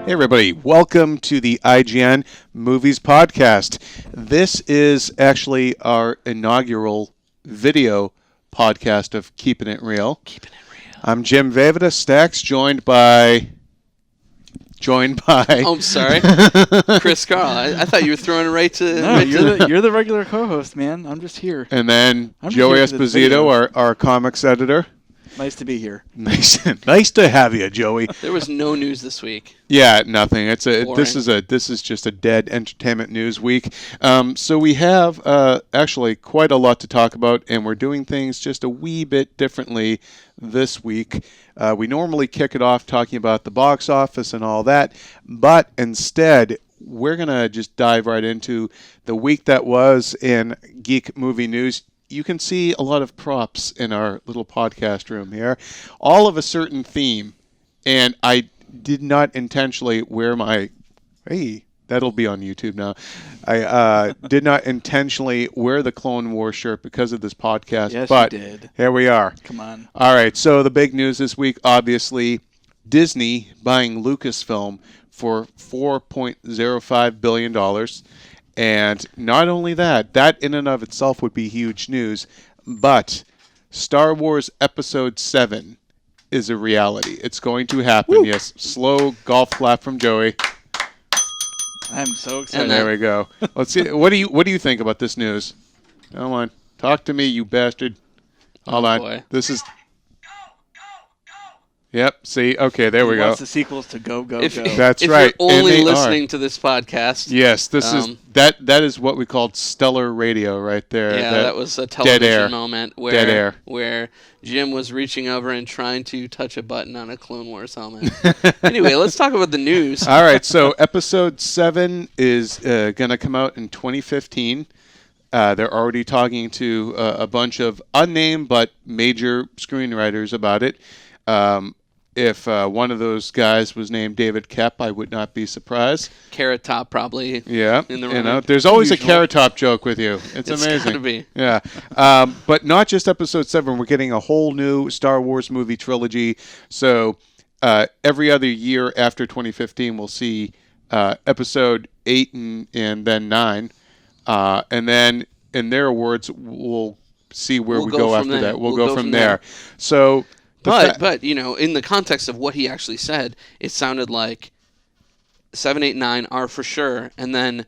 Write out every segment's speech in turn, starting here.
Hey everybody, welcome to the IGN Movies podcast. This is actually our inaugural video podcast of Keepin It Reel. Keepin It Reel. I'm Jim Vejvoda, Stacks, joined by... Oh, I'm sorry. Chris Carle. I thought you were throwing it right to... No, you're the regular co-host, man. I'm just here. And then Joey Esposito, our comics editor. Nice to be here. Nice to have you, Joey. There was no news this week. Yeah, nothing. This is just a dead entertainment news week. So we have actually quite a lot to talk about, and we're doing things just a wee bit differently this week. We normally kick it off talking about the box office and all that, but instead we're gonna just dive right into the week that was in geek movie news. You can see a lot of props in our little podcast room here, all of a certain theme, and I did not intentionally wear my... Hey, that'll be on YouTube now. I did not intentionally wear the Clone Wars shirt because of this podcast, yes, but you did. Here we are. Come on. All right, so the big news this week, obviously, Disney buying Lucasfilm for $4.05 billion. And not only that in and of itself would be huge news, but Star Wars Episode 7 is a reality. It's going to happen. Woo! Yes, slow golf clap from Joey. I'm so excited. And there we go. Let's see. What do you think about this news? Come on, talk to me, you bastard. Hold on. Boy. This is... Yep. See. Okay. There we go. Wants the sequels to go. That's if right. If you're only listening to this podcast, yes, this is that is what we called stellar radio right there. Yeah, that was a television moment where Jim was reaching over and trying to touch a button on a Clone Wars helmet. Anyway, let's talk about the news. All right. So Episode 7 is going to come out in 2015. They're already talking to a bunch of unnamed but major screenwriters about it. If one of those guys was named David Koepp, I would not be surprised. Carrot Top probably. Yeah, in the running. There's always a Carrot Top joke with you. It's amazing. Gotta be. Yeah, but not just Episode 7. We're getting a whole new Star Wars movie trilogy. So every other year after 2015, we'll see Episode 8 and then 9, and then in their words, we'll see where we go after that. We'll go from there. So. But in the context of what he actually said, it sounded like 7, 8, 9 are for sure, and then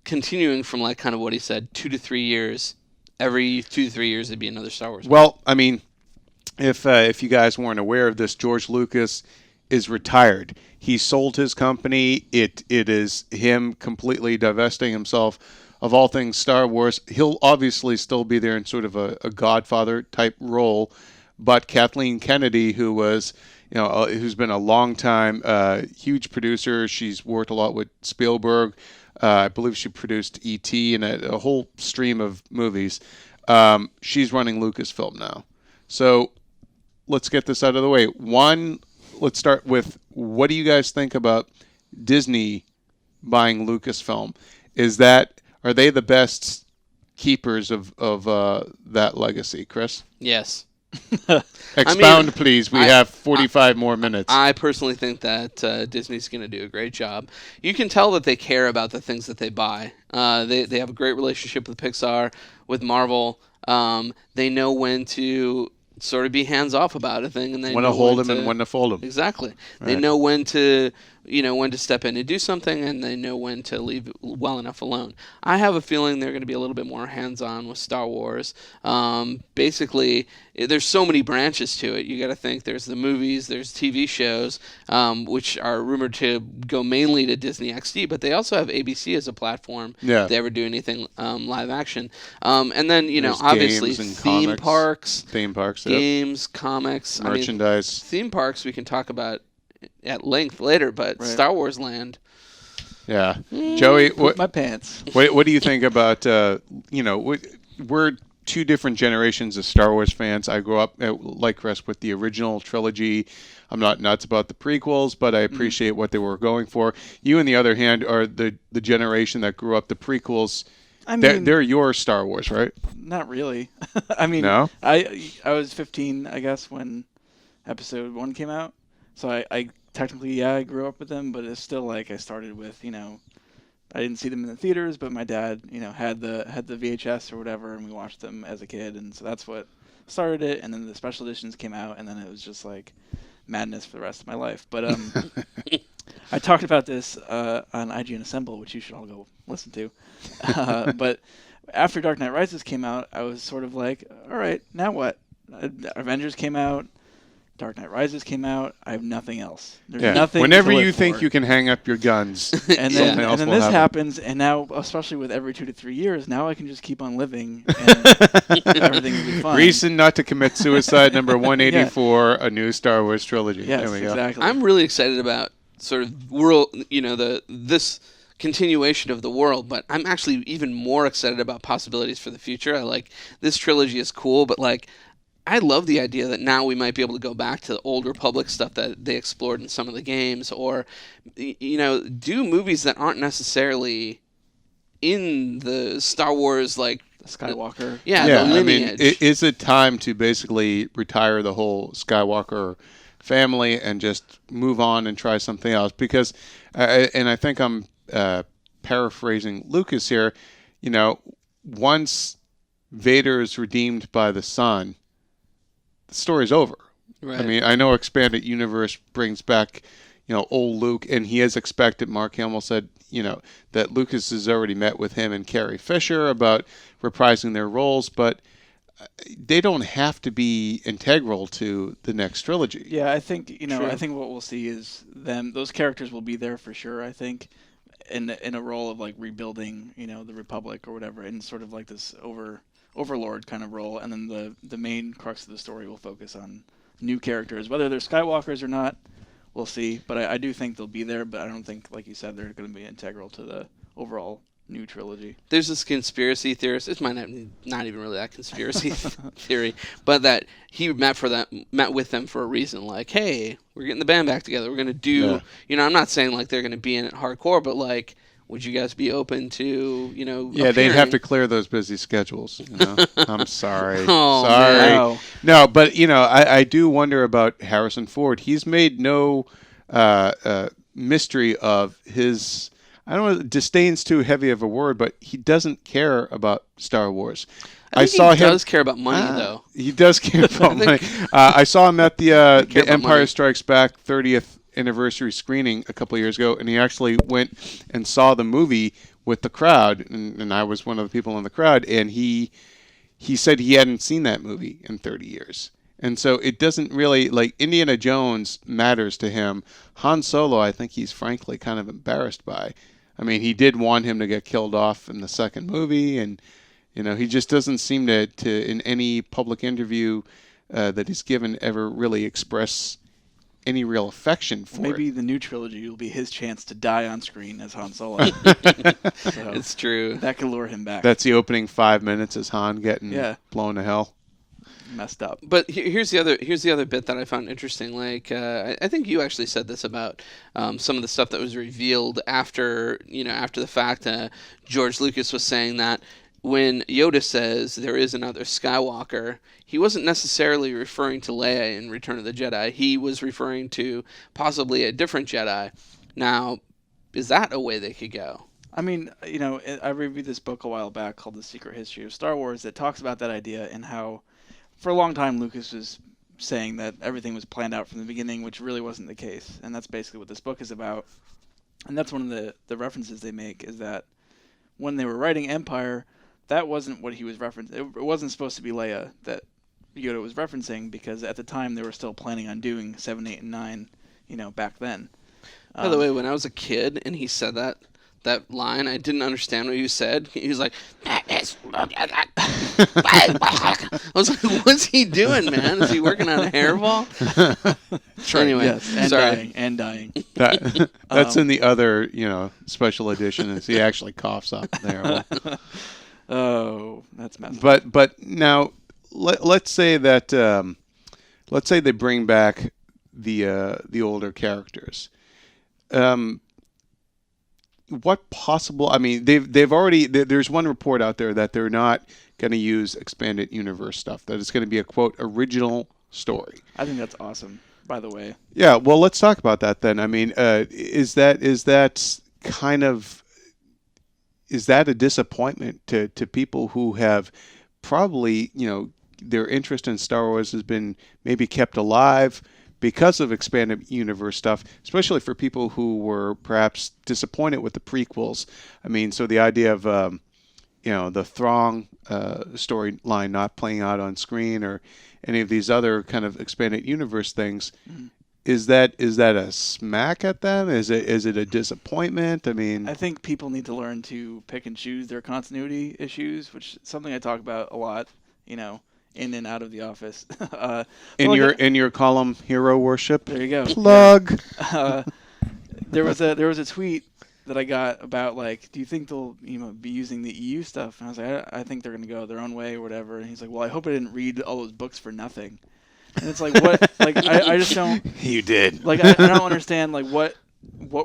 continuing from like kind of what he said, 2 to 3 years. Every 2 to 3 years, there'd be another Star Wars movie. Well, I mean, if you guys weren't aware of this, George Lucas is retired. He sold his company. It is him completely divesting himself of all things Star Wars. He'll obviously still be there in sort of a Godfather type role. But Kathleen Kennedy, who was, who's been a long time huge producer, she's worked a lot with Spielberg. I believe she produced E.T. and a whole stream of movies. She's running Lucasfilm now. So let's get this out of the way. Let's start with, what do you guys think about Disney buying Lucasfilm? Are they the best keepers of that legacy, Chris? Yes. Expound, please. We have 45 more minutes. I personally think that Disney's going to do a great job. You can tell that they care about the things that they buy. They have a great relationship with Pixar, with Marvel. They know when to sort of be hands off about a thing, and they when to hold them and when to fold them. Exactly. Right. They know when to step in and do something, and they know when to leave it well enough alone. I have a feeling they're going to be a little bit more hands-on with Star Wars. Basically, there's so many branches to it. You got to think there's the movies, there's TV shows, which are rumored to go mainly to Disney XD, but they also have ABC as a platform. Yeah. If they ever do anything live action. And then there's obviously theme parks, games, comics, merchandise. Theme parks we can talk about at length later, but right. Star Wars Land. Yeah. Joey, my pants. What do you think about, we're two different generations of Star Wars fans. I grew up, like Chris, with the original trilogy. I'm not nuts about the prequels, but I appreciate what they were going for. You, on the other hand, are the generation that grew up the prequels. I mean, they're your Star Wars, right? Not really. I mean, no? I was 15, I guess, when Episode 1 came out. So I technically, yeah, I grew up with them, but it's still like I started with, I didn't see them in the theaters, but my dad, had the VHS or whatever, and we watched them as a kid, and so that's what started it. And then the special editions came out, and then it was just like madness for the rest of my life. But I talked about this on IGN Assemble, which you should all go listen to. But after Dark Knight Rises came out, I was sort of like, all right, now what? Avengers came out. Dark Knight Rises came out. I have nothing else. There's nothing. Whenever to live you think for. you can hang up your guns, and something then, else and then will this happen. happens, and now, especially with every 2 to 3 years, now I can just keep on living, and everything will be fine. Reason not to commit suicide, number 184, a new Star Wars trilogy. Yes, there we go. exactly. I'm really excited about sort of world, this continuation of the world, but I'm actually even more excited about possibilities for the future. I like this trilogy is cool, but like I love the idea that now we might be able to go back to the old Republic stuff that they explored in some of the games, or do movies that aren't necessarily in the Star Wars like Skywalker. the I mean, lineage. is it time to basically retire the whole Skywalker family and just move on and try something else? Because, and I think I'm paraphrasing Lucas here, once Vader is redeemed by the Son, the story's over. Right. I mean, I know Expanded Universe brings back, old Luke, and he has expected, Mark Hamill said, that Lucas has already met with him and Carrie Fisher about reprising their roles, but they don't have to be integral to the next trilogy. Yeah, I think True. I think what we'll see is those characters will be there for sure. I think in a role of like rebuilding, the Republic or whatever, in sort of like this overlord kind of role, and then the main crux of the story will focus on new characters, whether they're Skywalkers or not. We'll see, but I do think they'll be there. But I don't think, like you said, they're going to be integral to the overall new trilogy. There's this conspiracy theorist. It might not even really that conspiracy theory, but that he met with them for a reason. Like, hey, we're getting the band back together. We're gonna do. I'm not saying like they're gonna be in it hardcore, but like, would you guys be open to, Yeah, they'd have to clear those busy schedules. I'm sorry. Oh, sorry. man. No, but I do wonder about Harrison Ford. He's made no mystery of his. I don't know, disdain's too heavy of a word, but he doesn't care about Star Wars. I think he does care about money, though. He does care about money. I saw him at the Empire money. Strikes Back 30th anniversary screening a couple of years ago, and he actually went and saw the movie with the crowd, and I was one of the people in the crowd, and he said he hadn't seen that movie in 30 years. And so it doesn't really, like, Indiana Jones matters to him. Han Solo, I think he's frankly kind of embarrassed by. I mean, he did want him to get killed off in the second movie, and he just doesn't seem to in any public interview that he's given ever really express any real affection for Maybe it. the new trilogy will be his chance to die on screen as Han Solo. So It's true. that could lure him back. That's the opening 5 minutes as Han getting blown to hell. Messed up. But here's the other bit that I found interesting. Like I think you actually said this about some of the stuff that was revealed after the fact. George Lucas was saying that when Yoda says there is another Skywalker, he wasn't necessarily referring to Leia in Return of the Jedi. He was referring to possibly a different Jedi. Now, is that a way they could go? I mean, I reviewed this book a while back called The Secret History of Star Wars that talks about that idea and how, for a long time, Lucas was saying that everything was planned out from the beginning, which really wasn't the case. And that's basically what this book is about. And that's one of the references they make, is that when they were writing Empire, that wasn't what he was referencing. It wasn't supposed to be Leia that Yoda was referencing, because at the time they were still planning on doing 7, 8, and 9, back then. By the way, when I was a kid and he said that line, I didn't understand what he said. He was like, I was like, what's he doing, man? Is he working on a hairball? Anyway, Yes, and dying. That's in the other, special edition, as he actually coughs up there. Oh, that's messed up. But now, let's say that let's say they bring back the older characters. What possible? I mean, they've already. There's one report out there that they're not going to use expanded universe stuff. That it's going to be a quote original story. I think that's awesome. by the way. Yeah, well, let's talk about that then. I mean, is that kind of is that a disappointment to people who have probably, their interest in Star Wars has been maybe kept alive because of expanded universe stuff, especially for people who were perhaps disappointed with the prequels. I mean, so the idea of the Thrawn storyline not playing out on screen or any of these other kind of expanded universe things. Mm-hmm. Is that a smack at them? Is it a disappointment? I mean, I think people need to learn to pick and choose their continuity issues, which is something I talk about a lot, in and out of the office. in your column, Hero Worship. There you go. Plug. Yeah. There was a tweet that I got about do you think they'll be using the EU stuff? And I was like, I think they're gonna go their own way or whatever. And he's like, well, I hope I didn't read all those books for nothing. And it's like, what? I just don't. You did. I don't understand. What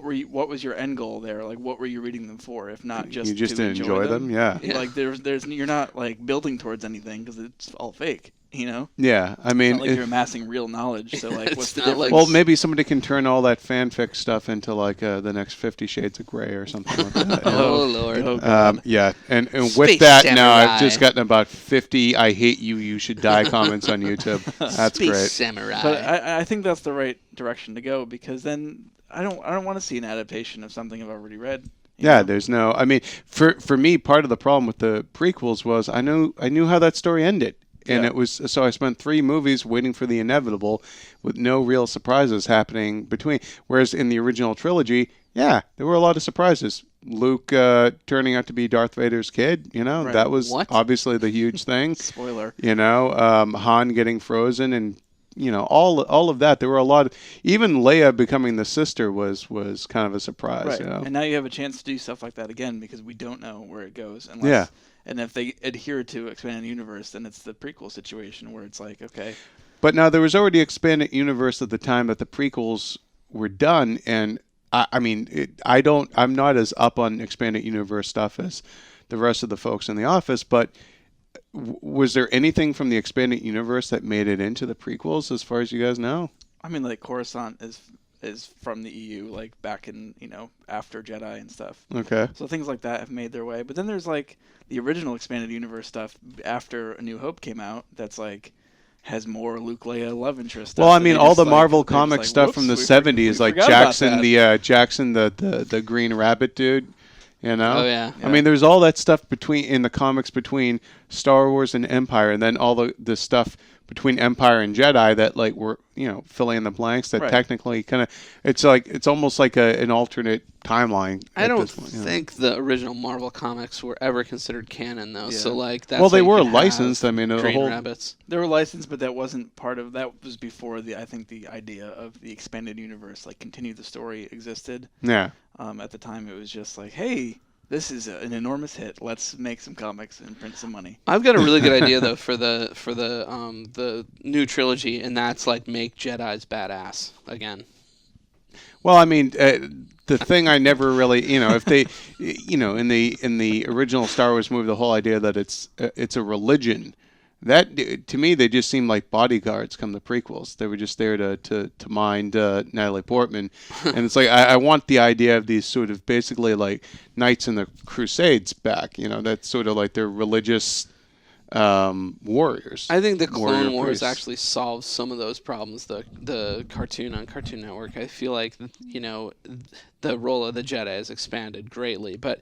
was your end goal there? What were you reading them for? If not just you just to didn't enjoy them? Yeah. There's you're not building towards anything because it's all fake. Yeah, I mean, it's not you're amassing real knowledge. So what's the difference? Well, maybe somebody can turn all that fanfic stuff into the next 50 Shades of Grey or something like that. Oh Lord. Yeah, and with Space that Samurai. now, I've just gotten about 50 "I hate you, you should die" comments on YouTube. That's Space great. Samurai. But I think that's the right direction to go because then I don't want to see an adaptation of something I've already read. Yeah, there's no. I mean, for me, part of the problem with the prequels was I knew how that story ended. And it was so I spent 3 movies waiting for the inevitable with no real surprises happening between. Whereas in the original trilogy, there were a lot of surprises. Luke turning out to be Darth Vader's kid, Right. that was What? obviously the huge thing. Spoiler. Han getting frozen and, all of that. There were a lot of, even Leia becoming the sister was kind of a surprise. Right. And now you have a chance to do stuff like that again because we don't know where it goes. Yeah. And if they adhere to expanded universe, then it's the prequel situation where it's like, okay. But now there was already expanded universe at the time that the prequels were done, and I'm not as up on expanded universe stuff as the rest of the folks in the office. But was there anything from the expanded universe that made it into the prequels, as far as you guys know? I mean, Coruscant is from the EU, back in after Jedi and stuff. Okay. So things like that have made their way. But then there's the original expanded universe stuff after A New Hope came out. That's has more Luke, Leia, love interest stuff. Well, I mean, all the Marvel they're just comic stuff from the "Whoops, 70s, we like forgot about Jackson, that." Jackson, the Green Rabbit dude. Oh yeah. I mean, there's all that stuff in the comics between Star Wars and Empire, and then all the stuff between Empire and Jedi that were filling in the blanks that Right. technically kind of it's almost like an alternate timeline. I don't point, think the original Marvel comics were ever considered canon, though. Yeah. So that's well, they how you were can have licensed. I mean, the Green whole Rabbits. They were licensed, but that wasn't part of that. Was before I think the idea of the expanded universe, continue the story, existed. yeah. At the time, it was just hey, this is an enormous hit. Let's make some comics and print some money. I've got a really good idea though for the new trilogy, and that's make Jedi's badass again. Well, I mean, the thing I never really, if they, in the original Star Wars movie, the whole idea that it's a religion, that to me they just seemed like bodyguards come the prequels. They were just there to mind Natalie Portman, and it's I want the idea of these sort of basically Knights in the Crusades back. That's sort of their religious warriors. I think the warrior Clone Wars priests. actually solves some of those problems. The cartoon on Cartoon Network, I feel the role of the Jedi has expanded greatly. But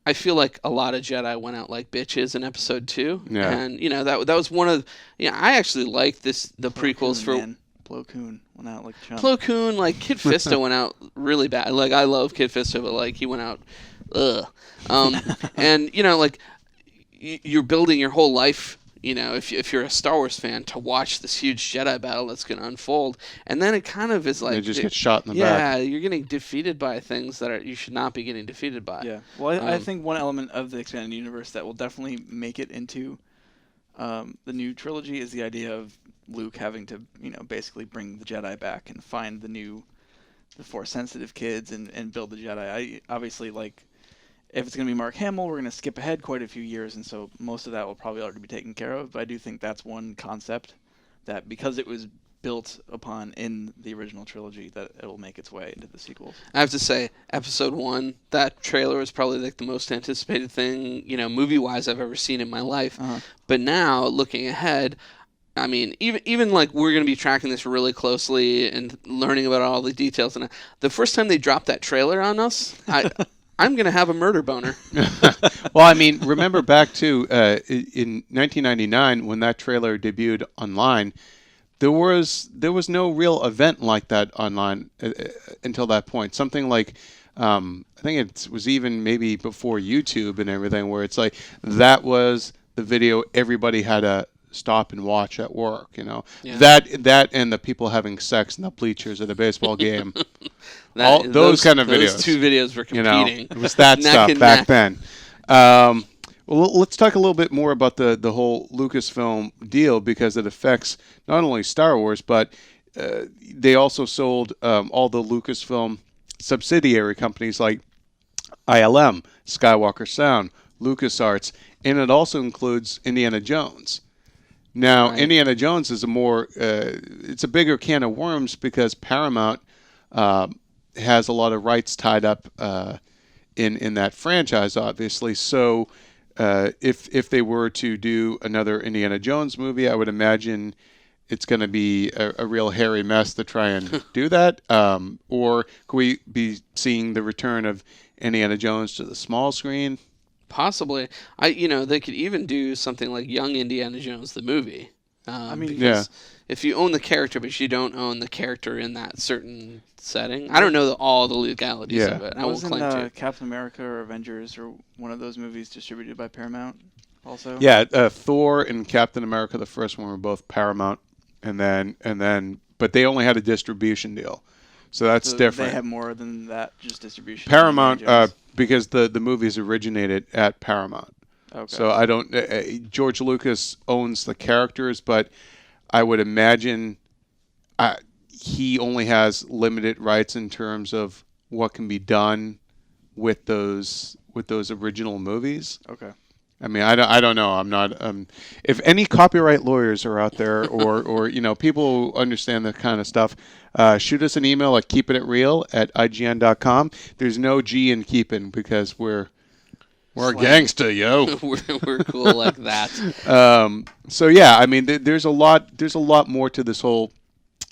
I feel like a lot of Jedi went out like bitches in Episode 2, Yeah. and that was one of I actually like the prequels for. Plo Koon went out like a chump. Plo Koon, Kid Fisto went out really bad. I love Kid Fisto, but he went out, ugh. And you're building your whole life, if you're a Star Wars fan, to watch this huge Jedi battle that's going to unfold, and then it kind of is They just get shot in the back. yeah, you're getting defeated by things that you should not be getting defeated by. Yeah. Well, I think one element of the expanded universe that will definitely make it into the new trilogy is the idea of Luke having to, basically bring the Jedi back and find the Force sensitive kids and build the Jedi. Obviously, if it's going to be Mark Hamill, we're going to skip ahead quite a few years, and so most of that will probably already be taken care of. But I do think that's one concept that, because it was built upon in the original trilogy that it will make its way into the sequels. I have to say, Episode 1, that trailer was probably like the most anticipated thing, movie-wise I've ever seen in my life. Uh-huh. But now, looking ahead, I mean, even like we're going to be tracking this really closely and learning about all the details. And the first time they dropped that trailer on us, I'm going to have a murder boner. Well, I mean, remember back to in 1999 when that trailer debuted online, there was no real event like that online until that point. Something like, I think it was even maybe before YouTube and everything, where it's like that was the video everybody had to stop and watch at work. Yeah. That and the people having sex in the bleachers at a baseball game. Those kind of videos. Those two videos were competing. It was that stuff back then. Well, let's talk a little bit more about the whole Lucasfilm deal, because it affects not only Star Wars, but they also sold all the Lucasfilm subsidiary companies like ILM, Skywalker Sound, LucasArts, and it also includes Indiana Jones. Now, Right. Indiana Jones is it's a bigger can of worms because Paramount has a lot of rights tied up in that franchise, obviously. So if they were to do another Indiana Jones movie, I would imagine it's going to be a real hairy mess to try and do that. Or could we be seeing the return of Indiana Jones to the small screen? Possibly. They could even do something like Young Indiana Jones, the movie. Yeah. If you own the character, but you don't own the character in that certain setting, I don't know all the legalities of it. I won't Wasn't claim to. Captain America or Avengers or one of those movies distributed by Paramount also? Yeah, Thor and Captain America, the first one, were both Paramount, but they only had a distribution deal, so that's different. They have more than that, just distribution. Paramount, because the movies originated at Paramount. Okay. So I don't. George Lucas owns the characters, but I would imagine he only has limited rights in terms of what can be done with those original movies. Okay. I mean, I don't know. I'm not. If any copyright lawyers are out there, or people who understand that kind of stuff, shoot us an email at keepinitreel@ign.com. There's no G in keepin because we're a gangsta, yo. we're cool like that. So yeah, I mean, there's a lot more to this whole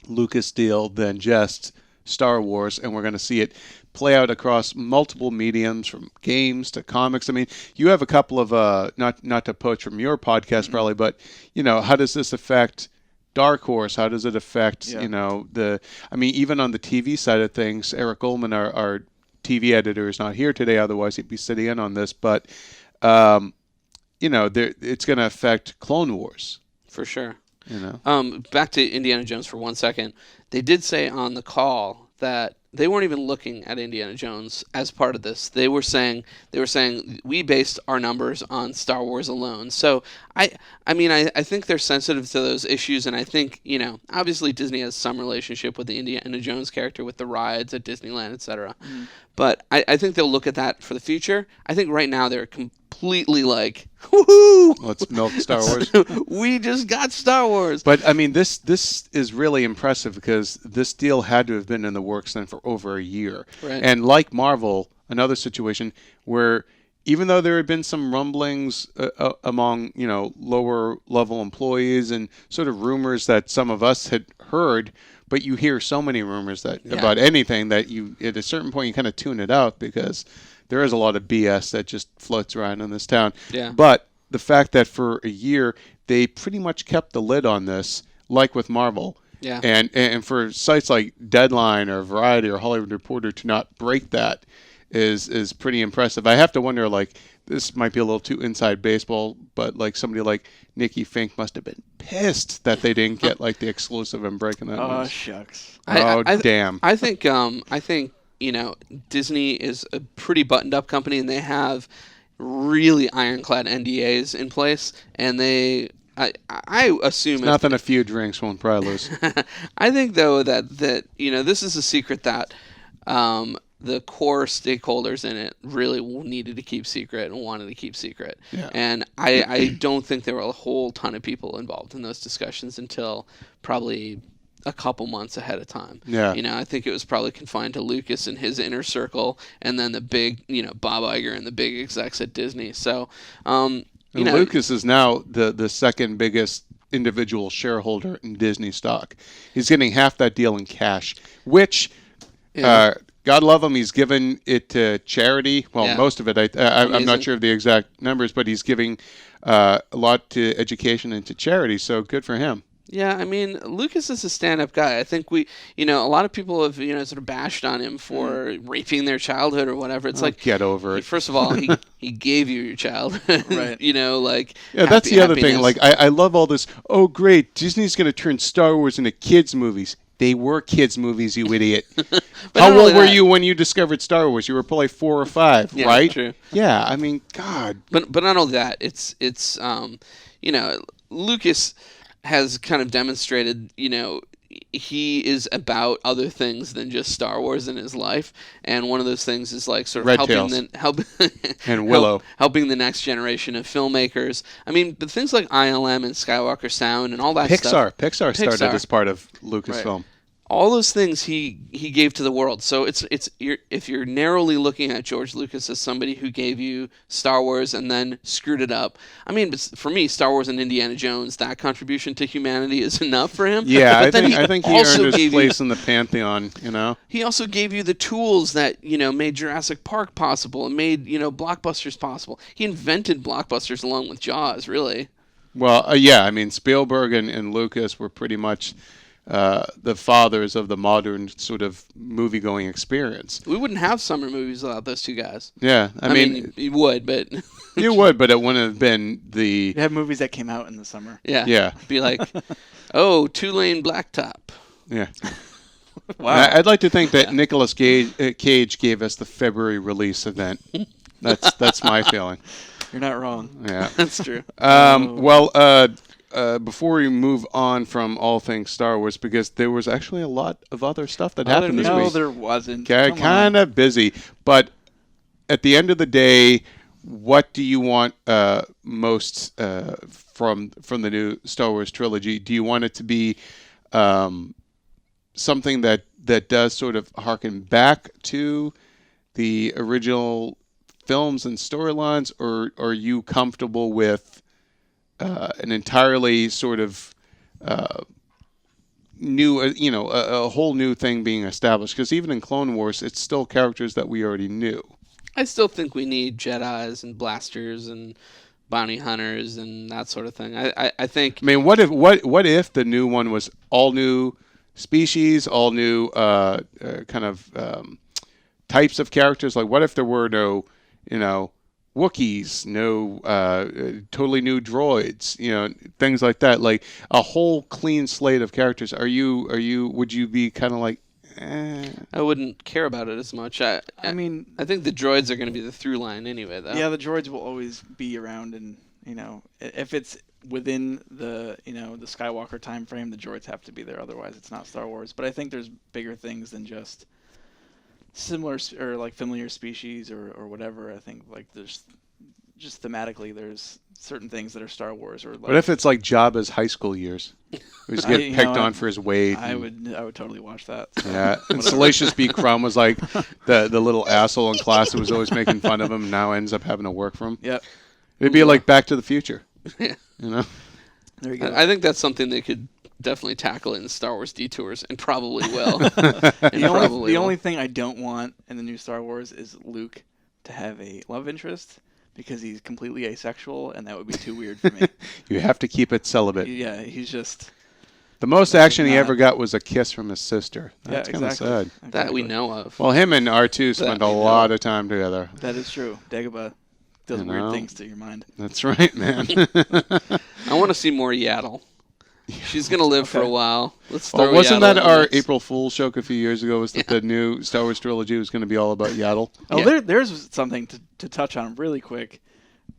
Lucas deal than just Star Wars, and we're going to see it play out across multiple mediums, from games to comics. I mean, you have a couple of not to poach from your podcast probably, but how does this affect Dark Horse? How does it affect even on the TV side of things? Eric Goldman, our TV editor, is not here today, otherwise he'd be sitting in on this, but it's going to affect Clone Wars For sure. Back to Indiana Jones for 1 second. They did say on the call that they weren't even looking at Indiana Jones as part of this. They were saying we based our numbers on Star Wars alone. So I think they're sensitive to those issues, and I think obviously Disney has some relationship with the Indiana Jones character with the rides at Disneyland, etc. But I think they'll look at that for the future. I think right now they're completely like, woohoo! Let's milk Star Wars. We just got Star Wars. But I mean, this is really impressive because this deal had to have been in the works then for over a year. Right. And like Marvel, another situation where even though there had been some rumblings among lower level employees and sort of rumors that some of us had heard, but you hear so many rumors about anything that you at a certain point you kind of tune it out because there is a lot of BS that just floats around in this town. Yeah. But the fact that for a year they pretty much kept the lid on this, like with Marvel. Yeah. And for sites like Deadline or Variety or Hollywood Reporter to not break that is pretty impressive. I have to wonder, like, this might be a little too inside baseball, but like somebody like Nikki Fink must have been pissed that they didn't get like the exclusive and breaking that Oh news. shucks. Damn. I think Disney is a pretty buttoned up company, and they have really ironclad NDAs in place, and I assume Nothing a few drinks won't probably lose. I think though that this is a secret that the core stakeholders in it really needed to keep secret and wanted to keep secret. Yeah. And I don't think there were a whole ton of people involved in those discussions until probably a couple months ahead of time. Yeah. I think it was probably confined to Lucas and his inner circle, and then the big, Bob Iger and the big execs at Disney. So, Lucas is now the second biggest individual shareholder in Disney stock. He's getting half that deal in cash, which, God love him, he's given it to charity. Well, most of it. I'm not sure of the exact numbers, but he's giving a lot to education and to charity. So good for him. Yeah, I mean, Lucas is a stand-up guy. I think a lot of people have, sort of bashed on him for raping their childhood or whatever. It's like, get over it. First of all, he gave you your child, right? That's the other thing. Like, I love all this. Oh, great! Disney's going to turn Star Wars into kids' movies. They were kids' movies, you idiot. How old were you when you discovered Star Wars? You were probably 4 or 5, right? True. Yeah, I mean, God. But not only that, it's Lucas has kind of demonstrated, he is about other things than just Star Wars in his life, and one of those things is like sort of and Willow helping the next generation of filmmakers. I mean, but things like ILM and Skywalker Sound and all that stuff. Pixar started as part of Lucasfilm. Right. All those things he gave to the world. So if you're narrowly looking at George Lucas as somebody who gave you Star Wars and then screwed it up, I mean, for me, Star Wars and Indiana Jones, that contribution to humanity is enough for him. Yeah, I think he earned his place in the pantheon. He also gave you the tools that made Jurassic Park possible and made blockbusters possible. He invented blockbusters along with Jaws, really. Well, yeah, I mean, Spielberg and Lucas were pretty much the fathers of the modern sort of movie-going experience. We wouldn't have summer movies without those two guys. Yeah, I mean you would, but you would, but it wouldn't have been the. You have movies that came out in the summer. Yeah. Be like, oh, two-lane blacktop. Yeah. Wow. I'd like to think that Nicolas Cage gave us the February release event. That's my feeling. You're not wrong. Yeah, that's true. Before we move on from all things Star Wars, because there was actually a lot of other stuff that happened this week. No, there wasn't. Kind of busy, but at the end of the day, what do you want most from the new Star Wars trilogy? Do you want it to be something that does sort of harken back to the original films and storylines, or are you comfortable with an entirely sort of new, a whole new thing being established? Because even in Clone Wars, it's still characters that we already knew. I still think we need Jedis and blasters and bounty hunters and that sort of thing. I think. I mean, what if the new one was all new species, all new kind of types of characters? Like, what if there were no, Wookiees, no totally new droids, things like that, like a whole clean slate of characters? Would you be kind of like, I wouldn't care about it as much. I mean, I think the droids are going to be the through line anyway, though. Yeah, the droids will always be around, and if it's within the the Skywalker time frame, the droids have to be there. Otherwise, it's not Star Wars. But I think there's bigger things than just similar or like familiar species or whatever. I think like there's just thematically there's certain things that are Star Wars. Or like, what if it's like Jabba's high school years? He's getting picked on for his weight. I would totally watch that. Yeah, and Salacious B. Crumb was like the little asshole in class who was always making fun of him, and now ends up having to work for him. Yep. It'd be like Back to the Future. Yeah. There you go. I think that's something they could definitely tackle in Star Wars Detours, and probably will. The only thing I don't want in the new Star Wars is Luke to have a love interest, because he's completely asexual, and that would be too weird for me. You have to keep it celibate. Yeah, he's just... The most action he ever got was a kiss from his sister. That's kind of sad. That we know of. Well, him and R2 spent a lot of time together. That is true. Dagobah does weird things to your mind. That's right, man. I want to see more Yaddle. She's going to live for a while. Let's throw wasn't Yaddle that in our mix. April Fool's joke a few years ago, was that the new Star Wars trilogy was going to be all about Yaddle? Oh, yeah. There's something to touch on really quick.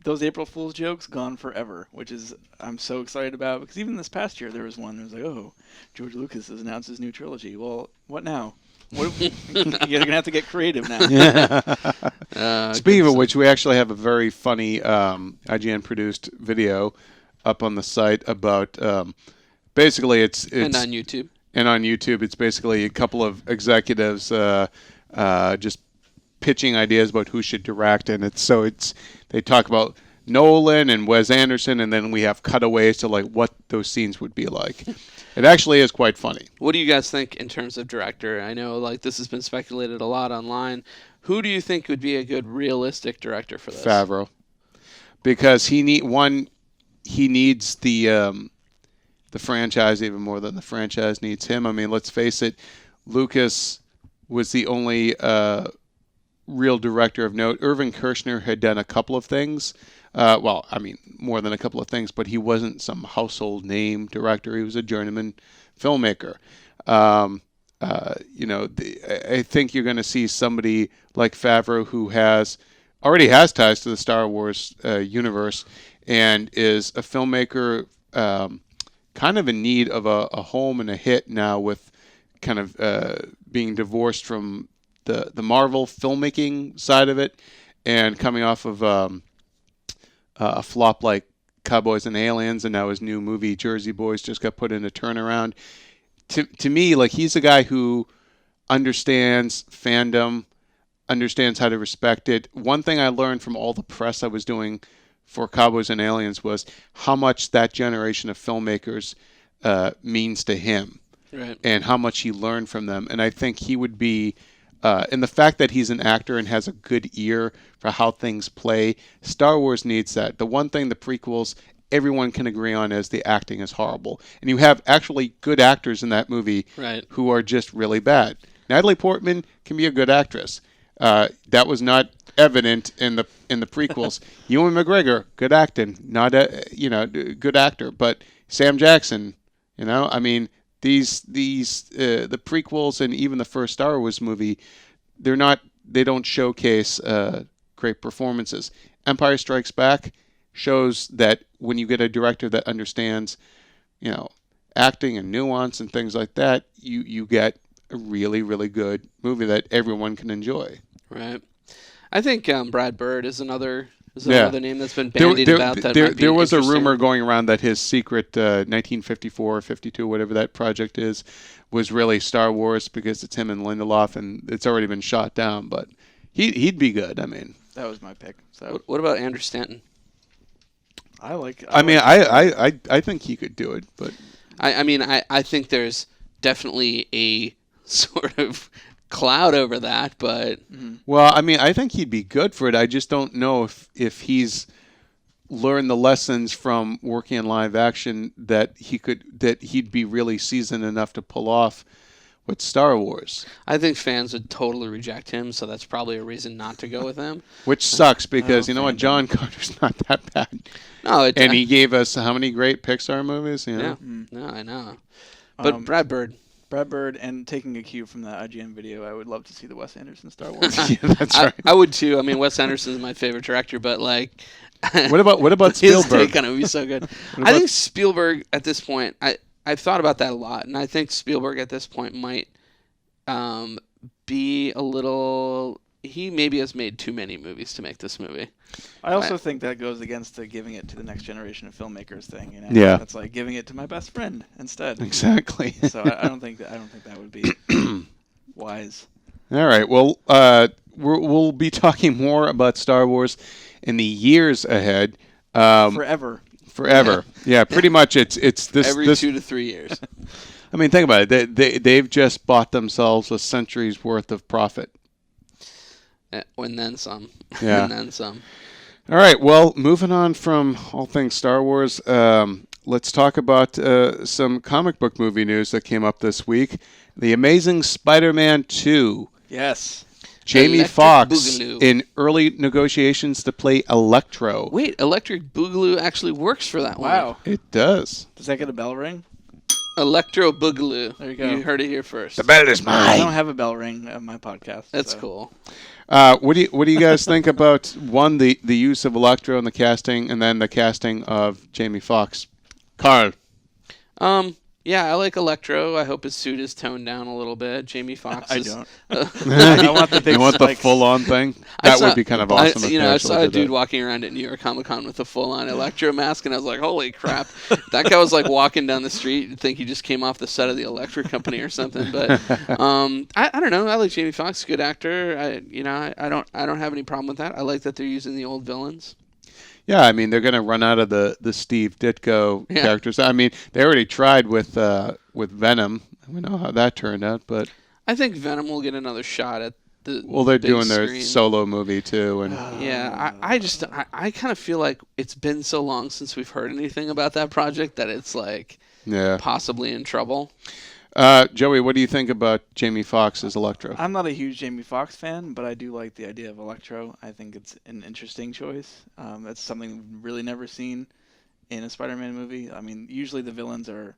Those April Fool's jokes gone forever, which is I'm so excited about, because even this past year there was one that was like, oh, George Lucas has announced his new trilogy. Well, what now? You're going to have to get creative now. Yeah. Speaking of which, we actually have a very funny IGN-produced video up on the site about basically it's and on YouTube. and on YouTube, it's basically a couple of executives just pitching ideas about who should direct, and they talk about Nolan and Wes Anderson, and then we have cutaways to like what those scenes would be like. It actually is quite funny. What do you guys think in terms of director? I know like this has been speculated a lot online. Who do you think would be a good realistic director for this? Favreau, because he needs the franchise even more than the franchise needs him. I mean, let's face it, Lucas was the only real director of note. Irvin Kershner had done a couple of things. Well, I mean, more than a couple of things, but he wasn't some household name director. He was a journeyman filmmaker. I think you're going to see somebody like Favreau who already has ties to the Star Wars universe and is a filmmaker kind of in need of a home and a hit now with kind of being divorced from the Marvel filmmaking side of it and coming off of a flop like Cowboys and Aliens, and now his new movie Jersey Boys just got put in a turnaround. To me, like, he's a guy who understands fandom, understands how to respect it. One thing I learned from all the press I was doing for Cowboys and Aliens was how much that generation of filmmakers means to him, right, and how much he learned from them. And I think he would be, and the fact that he's an actor and has a good ear for how things play, Star Wars needs that. The one thing the prequels everyone can agree on is the acting is horrible. And you have actually good actors in that movie right, who are just really bad. Natalie Portman can be a good actress. That was not evident in the prequels. Ewan McGregor, good acting, not good actor. But Sam Jackson, I mean, the prequels and even the first Star Wars movie, they don't showcase great performances. Empire Strikes Back shows that when you get a director that understands, acting and nuance and things like that, you get a really, really good movie that everyone can enjoy. Right. I think Brad Bird is another name that's been bandied about. There was a rumor going around that his secret 1954 or 52, whatever that project is, was really Star Wars because it's him and Lindelof, and it's already been shot down. But he'd be good. I mean, that was my pick. So what about Andrew Stanton? I think he could do it, but I think there's definitely a sort of cloud over that, but well, I mean, I think he'd be good for it. I just don't know if he's learned the lessons from working in live action that he'd be really seasoned enough to pull off with Star Wars. I think fans would totally reject him, so that's probably a reason not to go with him. Which sucks because you know what, John Carter's not that bad. No, and he gave us how many great Pixar movies? Yeah, no, I know. But Brad Bird, and taking a cue from the IGN video, I would love to see the Wes Anderson Star Wars. Yeah, that's right. I would too. I mean, Wes Anderson is my favorite director, but like, what about Spielberg? His take on it would be so good. I think Spielberg at this point, I've thought about that a lot, and I think Spielberg at this point might be a little. He maybe has made too many movies to make this movie. I also think that goes against the giving it to the next generation of filmmakers thing. Yeah, it's like giving it to my best friend instead. Exactly. So I don't think that would be wise. All right. Well, we'll be talking more about Star Wars in the years ahead. Forever. Yeah, pretty much. It's this every 2 to 3 years. I mean, think about it. They've just bought themselves a century's worth of profit. And then some. Yeah. And then some. All right. Well, moving on from all things Star Wars, let's talk about some comic book movie news that came up this week. The Amazing Spider-Man 2. Yes. Jamie Foxx in early negotiations to play Electro. Wait, Electric Boogaloo actually works for that one. Wow. It does. Does that get a bell ring? Electro Boogaloo. There you go. You heard it here first. The bell is mine. I don't have a bell ring on my podcast. That's so. cool. What do you guys think about the use of Electro in the casting, and then the casting of Jamie Foxx? Carl. Yeah, I like Electro. I hope his suit is toned down a little bit. Jamie Foxx I is. don't. I want the big You want the spikes. full-on thing? I That saw- would be kind of awesome. if they I actually saw a did dude that. walking around at New York Comic Con with a full-on Electro mask, and I was like, "Holy crap!" That guy was like walking down the street. You'd think he just came off the set of the Electric Company or something. But I don't know. I like Jamie Foxx, good actor. I don't have any problem with that. I like that they're using the old villains. Yeah, I mean they're going to run out of the Steve Ditko characters. I mean they already tried with Venom. We know how that turned out, but I think Venom will get another shot at the. they're big doing their screen. solo movie too, and Yeah, I kind of feel like it's been so long since we've heard anything about that project that it's like possibly in trouble. Joey, what do you think about Jamie Foxx as Electro? I'm not a huge Jamie Foxx fan, but I do like the idea of Electro. I think it's an interesting choice. It's something we've really never seen in a Spider-Man movie. I mean, usually the villains are,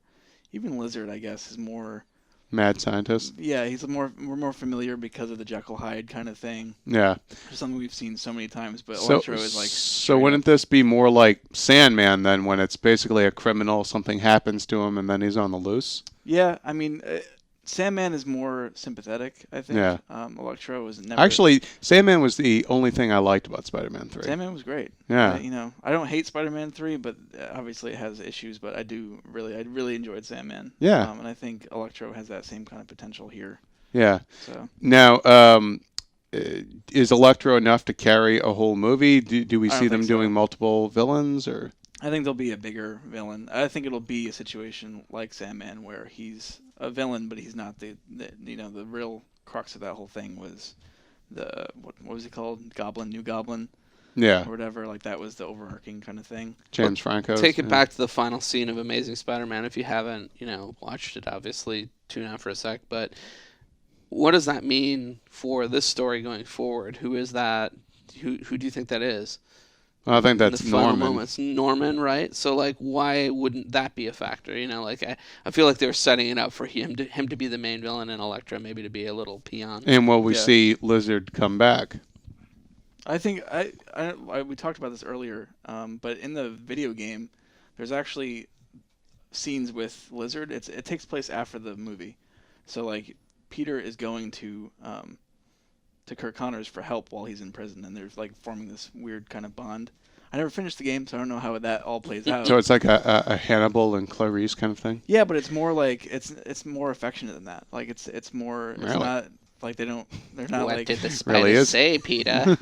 even Lizard, I guess, is more. Mad scientist. Yeah, we're more familiar because of the Jekyll Hyde kind of thing. Yeah. Something we've seen so many times, but Electro is like. So wouldn't this be more like Sandman then, when it's basically a criminal, something happens to him, and then he's on the loose? Yeah, I mean, Sandman is more sympathetic, I think. Yeah. Electro was never. Actually, Sandman was the only thing I liked about Spider-Man 3. Sandman was great. Yeah. I don't hate Spider-Man 3, but obviously it has issues. But I really enjoyed Sandman. Yeah. And I think Electro has that same kind of potential here. Yeah. So. Now, is Electro enough to carry a whole movie? Do we see them doing multiple villains, or? I think there'll be a bigger villain. I think it'll be a situation like Sandman where he's a villain, but he's not the real crux of that whole thing was the what was it called? New Goblin. Yeah. Or whatever. Like that was the overarching kind of thing. James Franco. Take it back to the final scene of Amazing Spider-Man. If you haven't, watched it, obviously tune out for a sec. But what does that mean for this story going forward? Who is that? Who do you think that is? I think that's in the final Norman. moments. Norman, right? So, like, why wouldn't that be a factor? I feel like they were setting it up for him to be the main villain and Electro maybe to be a little peon. And will we see Lizard come back? I think we talked about this earlier, but in the video game, there's actually scenes with Lizard. It takes place after the movie, so like Peter is going to Kirk Connors for help while he's in prison, and they're like forming this weird kind of bond. I never finished the game, so I don't know how that all plays out. So it's like a Hannibal and Clarice kind of thing? Yeah, but it's more like it's more affectionate than that. Like it's more. It's Really? not like they're not What like. did the spider Really is? say, Peter?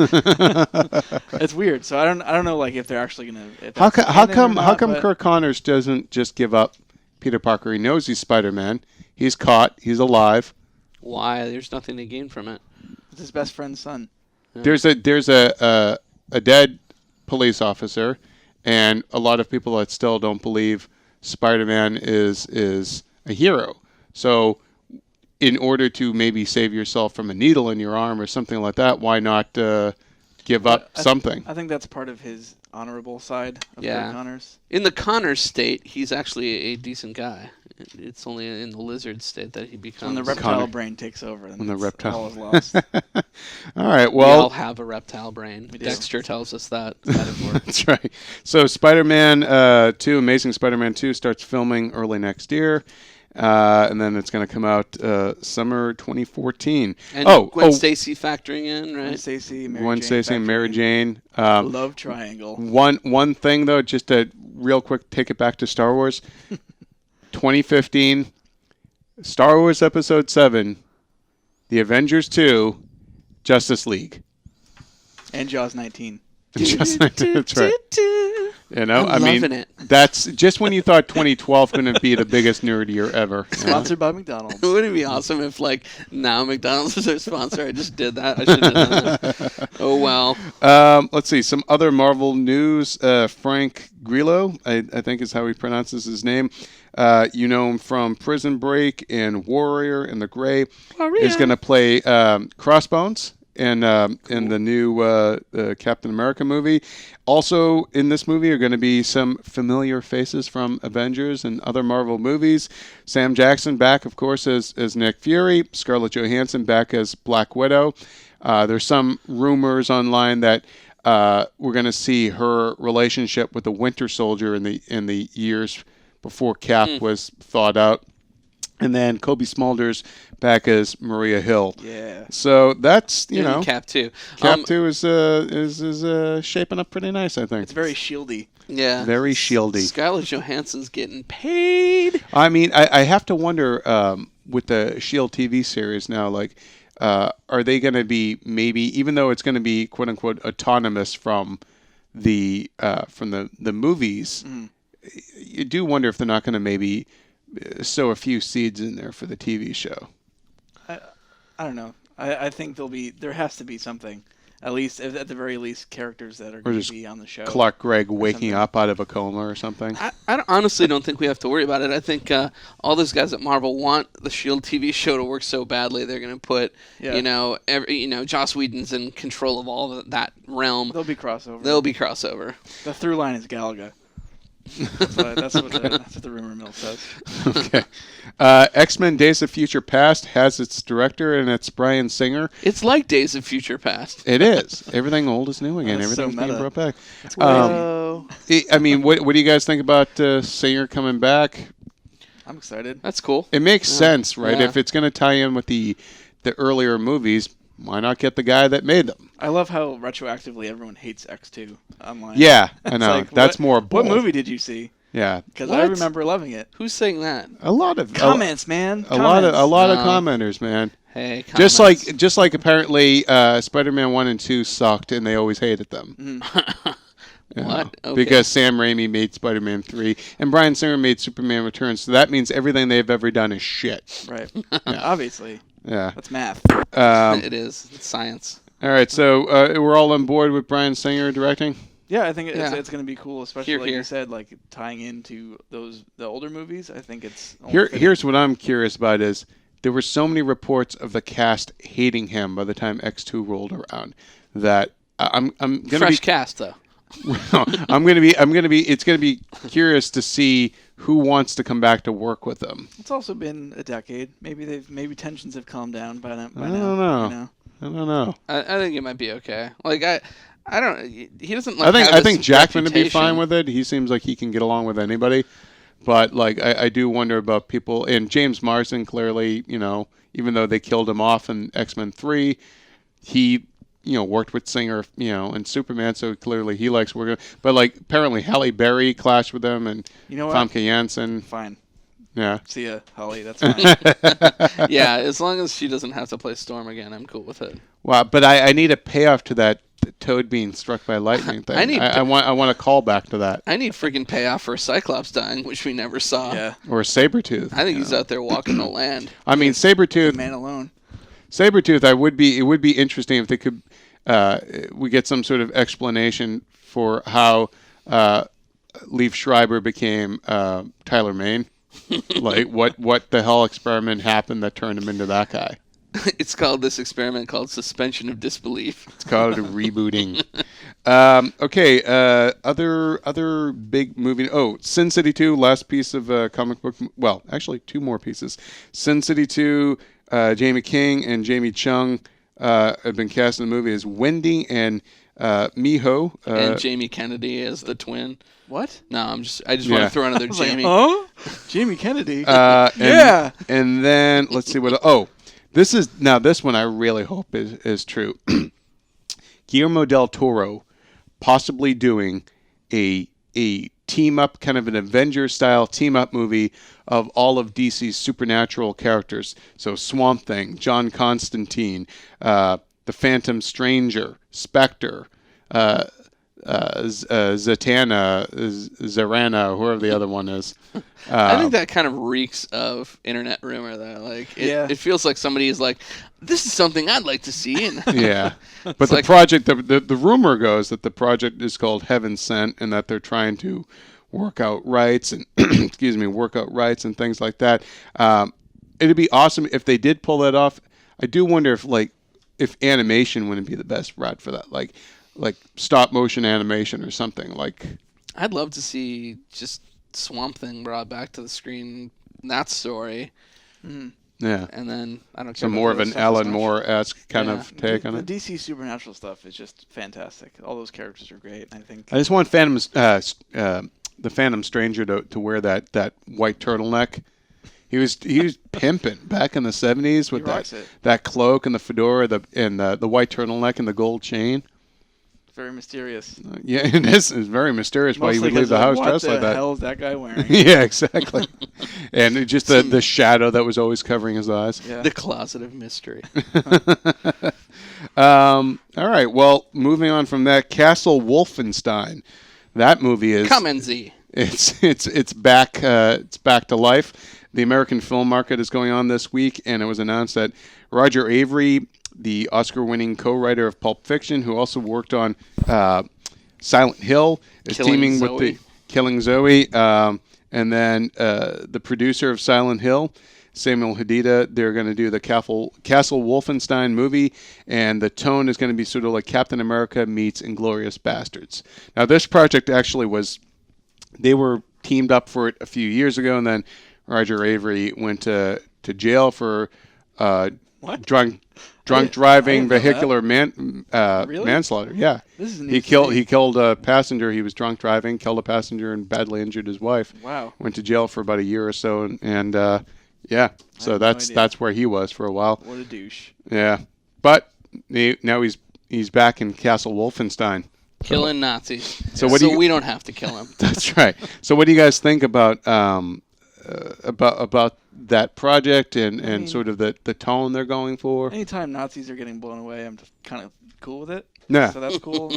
It's weird. So I don't know like if they're actually gonna. If How that's come canon or not, but- Kirk Connors doesn't just give up Peter Parker? He knows he's Spider-Man. He's caught. He's alive. Why? There's nothing to gain from it. It's his best friend's son. There's a dead police officer, and a lot of people that still don't believe Spider-Man is a hero. So, in order to maybe save yourself from a needle in your arm or something like that, why not give up something? I think that's part of his honorable side of Kirk Connors. In the Connors state, he's actually a decent guy. It's only in the Lizard state that he becomes. When the reptile brain takes over, then When the reptile all is lost. All right. We all Well, have a reptile brain. We do. Dexter tells us that. that's right. So Spider-Man 2, Amazing Spider-Man 2 starts filming early next year. And then it's going to come out summer 2014. And Gwen Stacy factoring in, right? Gwen Stacy, Mary Jane. Love triangle. One thing though, just to real quick take it back to Star Wars. 2015, Star Wars Episode 7, The Avengers 2, Justice League. And Jaws 19. That's right. You know, I'm loving it. That's just when you thought 2012 couldn't be the biggest nerd year ever. You know? Sponsored by McDonald's. Wouldn't it be awesome if, like, now McDonald's is their sponsor? I just did that. I should have done that. Oh, well. Let's see. Some other Marvel news. Frank Grillo, I think is how he pronounces his name. You know him from Prison Break and Warrior and The Gray. Is going to play Crossbones in the new Captain America movie. Also in this movie are going to be some familiar faces from Avengers and other Marvel movies. Sam Jackson back, of course, as Nick Fury. Scarlett Johansson back as Black Widow. There's some rumors online that we're going to see her relationship with the Winter Soldier in the years before Cap was thawed out. And then Kobe Smulders back as Maria Hill. Yeah. So that's, you Maybe know, Cap 2. Cap 2 is shaping up pretty nice, I think. It's very shieldy. Yeah. Very shieldy. Scarlett Johansson's getting paid. I mean, I have to wonder with the S.H.I.E.L.D. TV series now, like, are they going to be maybe, even though it's going to be quote unquote autonomous from the movies, you do wonder if they're not going to maybe sow a few seeds in there for the TV show. I don't know. I think there has to be something. At least, at the very least, characters that are going to be on the show. Clark Gregg waking up out of a coma or something. I honestly don't think we have to worry about it. I think all those guys at Marvel want the S.H.I.E.L.D. TV show to work so badly they're going to put, Joss Whedon's in control of all that realm. There'll be crossover. The through line is Galaga. That's what the rumor mill says. Okay. X-Men Days of Future Past has its director, and it's Bryan Singer. It's like Days of Future Past. It is. Everything old is new again. That's so Everything's being meta. brought back. Whoa. I mean, what do you guys think about Singer coming back? I'm excited. That's cool. It makes sense, right? Yeah. If it's going to tie in with the earlier movies, why not get the guy that made them? I love how retroactively everyone hates X2 online. Yeah, I know. Like, That's more What bold. movie did you see? Yeah. Because I What? remember loving it. Who's saying that? A lot of Comments, man. A lot of Oh. commenters, man. Hey, Just comments. like apparently Spider-Man 1 and 2 sucked and they always hated them. You know, What? Okay. Because Sam Raimi made Spider-Man 3 and Bryan Singer made Superman Returns. So that means everything they've ever done is shit. Right. Obviously. Yeah. That's math. It is. It's science. All right, so we're all on board with Bryan Singer directing? Yeah, I think Yeah. it's going to be cool, especially Here, like here. you said, like tying into the older movies. I think it's only fitting. Here's what I'm curious about is there were so many reports of the cast hating him by the time X2 rolled around that I'm gonna Fresh be cast though. it's gonna be curious to see who wants to come back to work with them. It's also been a decade. Maybe tensions have calmed down by now. I don't know. You know? I don't know. I think it might be okay. Like I don't. He doesn't. I Like, have think this Jackman would be reputation. fine with it. He seems like he can get along with anybody. But like I do wonder about people and James Marsden clearly, even though they killed him off in X-Men 3, he worked with Singer, in Superman, so clearly he likes working. But like apparently Halle Berry clashed with him and You know what? Famke Janssen. Fine. Yeah. See ya, Holly. That's fine. Yeah, as long as she doesn't have to play Storm again, I'm cool with it. Wow, but I need a payoff to that Toad being struck by lightning thing. I want a call back to that. I need freaking payoff for Cyclops dying, which we never saw. Yeah. Or Sabretooth. I think he's out there walking the land. I mean Sabretooth. Man alone. Sabretooth, it would be interesting if they could we get some sort of explanation for how Liev Schreiber became Tyler Mane. Like what the hell experiment happened that turned him into that guy? It's called this experiment called suspension of disbelief. It's called rebooting. Okay, other big movie. Oh, Sin City 2, last piece of comic book. Well, actually, two more pieces. Sin City 2, Jamie King and Jamie Chung have been cast in the movie as Wendy and Miho. And Jamie Kennedy as the twin. What? No, I just want to throw another Jamie. Huh? Jamie Kennedy. Yeah. And then let's see what. Oh, this one I really hope is true. Guillermo del Toro possibly doing a team up, kind of an Avengers style team up movie of all of DC's supernatural characters. So Swamp Thing, John Constantine, the Phantom Stranger, Spectre, Zatanna, Zarana, whoever the other one is. I think that kind of reeks of internet rumor, though. Like, it feels like somebody is like, this is something I'd like to see. And Yeah. But the project, the rumor goes that the project is called Heaven Sent and that they're trying to work out rights and, rights and things like that. It'd be awesome if they did pull that off. I do wonder if animation wouldn't be the best route for that. Like stop motion animation or something like. I'd love to see just Swamp Thing brought back to the screen. That story. Yeah. And then I don't care. So about more the of other an stuff as Alan much. Moore-esque kind Yeah. of take on The it. DC Supernatural stuff is just fantastic. All those characters are great. I think. I just want the Phantom Stranger to wear that white turtleneck. He was pimping back in the 70s with that cloak and the fedora, the white turtleneck and the gold chain. Very mysterious. Yeah, it is. It's very mysterious why he would leave the house dressed like that. What the hell is that guy wearing? Yeah, exactly. And just the shadow that was always covering his eyes. Yeah. The closet of mystery. All right. Well, moving on from that, Castle Wolfenstein. That movie is Come and see. It's back to life. The American film market is going on this week, and it was announced that Roger Avery, the Oscar-winning co-writer of Pulp Fiction, who also worked on Silent Hill, is teaming with the Killing Zoe, and then the producer of Silent Hill, Samuel Hadida. They're going to do the Castle Wolfenstein movie, and the tone is going to be sort of like Captain America meets Inglourious Bastards. Now, this project actually they were teamed up for it a few years ago, and then Roger Avery went to jail for drunk driving, vehicular manslaughter. Yeah, this is he killed a passenger. He was drunk driving, killed a passenger, and badly injured his wife. Wow. Went to jail for about a year or so, and yeah. So that's where he was for a while. What a douche. Yeah, but now he's back in Castle Wolfenstein. Killing Nazis. So we don't have to kill him. That's right. So what do you guys think about that project and sort of the tone they're going for? Anytime Nazis are getting blown away, I'm just kind of cool with it. Yeah. So that's cool.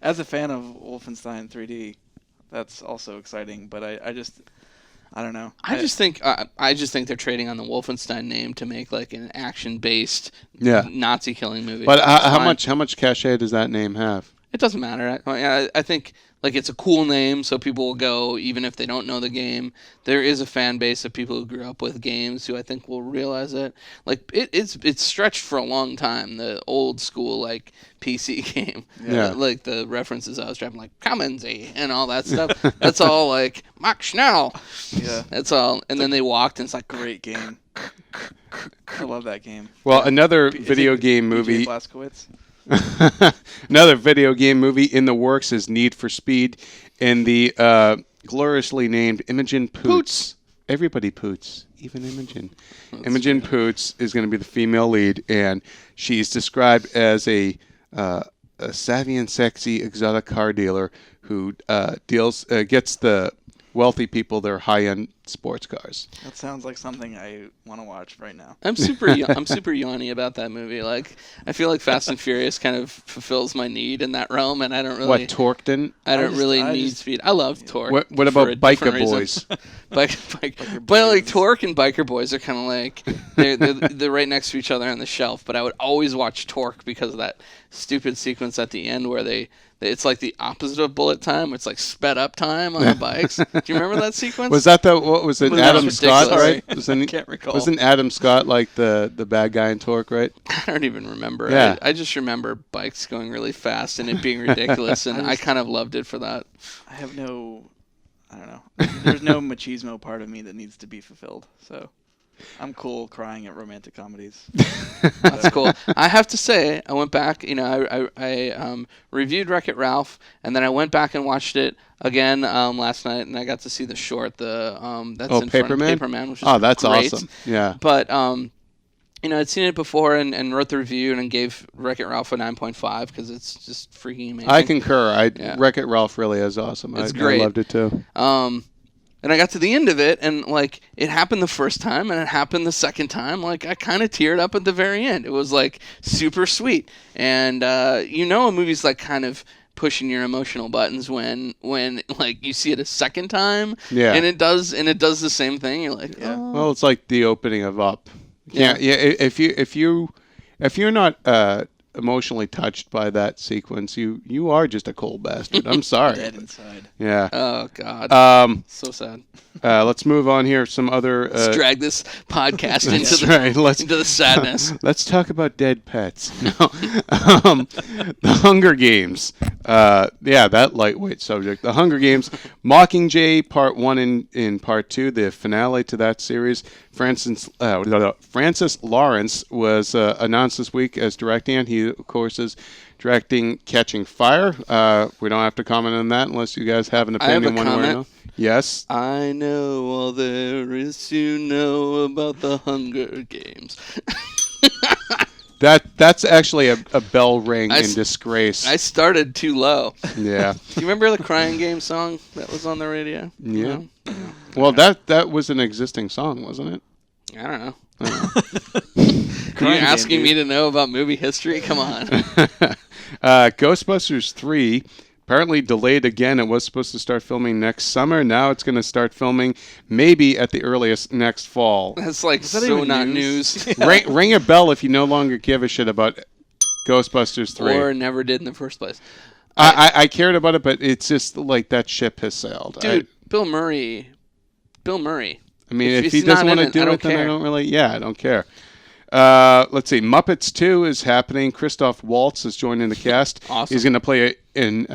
As a fan of Wolfenstein 3D, that's also exciting. But I don't know. I just think they're trading on the Wolfenstein name to make like an action-based Nazi killing movie. But how much cachet does that name have? It doesn't matter. I think like it's a cool name, so people will go even if they don't know the game. There is a fan base of people who grew up with games who I think will realize it. Like it's stretched for a long time. The old school like PC game, like the references I was driving, like Kamenzi and all that stuff. That's all like Mach Schnell. Yeah, that's all. And then they walked, and it's like great game. I love that game. Well, another video game movie. Blazkowicz. Another video game movie in the works is Need for Speed, and the gloriously named Imogen Poots. Everybody Poots, even Imogen. Imogen Poots is going to be the female lead, and she's described as a savvy and sexy exotic car dealer who gets the wealthy people their high-end sports cars. That sounds like something I want to watch right now. I'm super yawny about that movie. Like I feel like Fast and Furious kind of fulfills my need in that realm, and I don't really. What, Torque didn't? I don't really need speed. I love Torque. What about Biker Boys? But like Torque and Biker Boys are kind of like they're right next to each other on the shelf. But I would always watch Torque because of that stupid sequence at the end where it's like the opposite of bullet time. It's like sped up time on the bikes. Do you remember that sequence? Was that what was it? Adam Scott, right? I can't recall. Wasn't Adam Scott like the bad guy in Torque, right? I don't even remember. Yeah. I just remember bikes going really fast and it being ridiculous, and I kind of loved it for that. I don't know. There's no machismo part of me that needs to be fulfilled, so I'm cool crying at romantic comedies. That's cool. I have to say, I went back. I reviewed Wreck-It Ralph, and then I went back and watched it again last night, and I got to see the short, that's in Paperman? Paperman, which is that's great. awesome. Yeah. But I'd seen it before and wrote the review and gave Wreck-It Ralph a 9.5 because it's just freaking amazing. I concur. Wreck-It Ralph really is awesome. It's great. I loved it too. And I got to the end of it, and like it happened the first time, and it happened the second time. Like I kind of teared up at the very end. It was like super sweet, and a movie's like kind of pushing your emotional buttons when like you see it a second time. Yeah. And it does the same thing. You're like, oh. Well, it's like the opening of Up. Yeah. If you're not emotionally touched by that sequence, you are just a cold bastard. I'm sorry. Dead inside. Yeah. Oh God. So sad. Let's move on here. Some other. Let's drag this podcast into the sadness. Let's talk about dead pets. No. The Hunger Games. That lightweight subject. The Hunger Games. Mockingjay Part 1 and Part 2, the finale to that series. Francis Lawrence was announced this week as directing, and he He, of course, is directing Catching Fire. We don't have to comment on that unless you guys have an opinion. I have a one way or comment. another. Yes. I know all there is to know about the Hunger Games. That's actually a bell ring in disgrace. I started too low. Yeah. Do you remember the Crying Game song that was on the radio? Yeah. No? Well, that was an existing song, wasn't it? I don't know. Are Crying you Game, asking dude. me to know about movie history? Come on. Ghostbusters 3 apparently delayed again. It was supposed to start filming next summer. Now it's going to start filming maybe at the earliest next fall. That's like that so even not news? news. Ring a bell if you no longer give a shit about Ghostbusters 3. Or never did in the first place. I cared about it, but it's just like that ship has sailed. Dude, Bill Murray. I mean, if he he's not doesn't want in to it, do I it, don't then I care. don't really. Yeah, I don't care. Let's see. Muppets 2 is happening. Christoph Waltz is joining the cast. Awesome. He's going to play an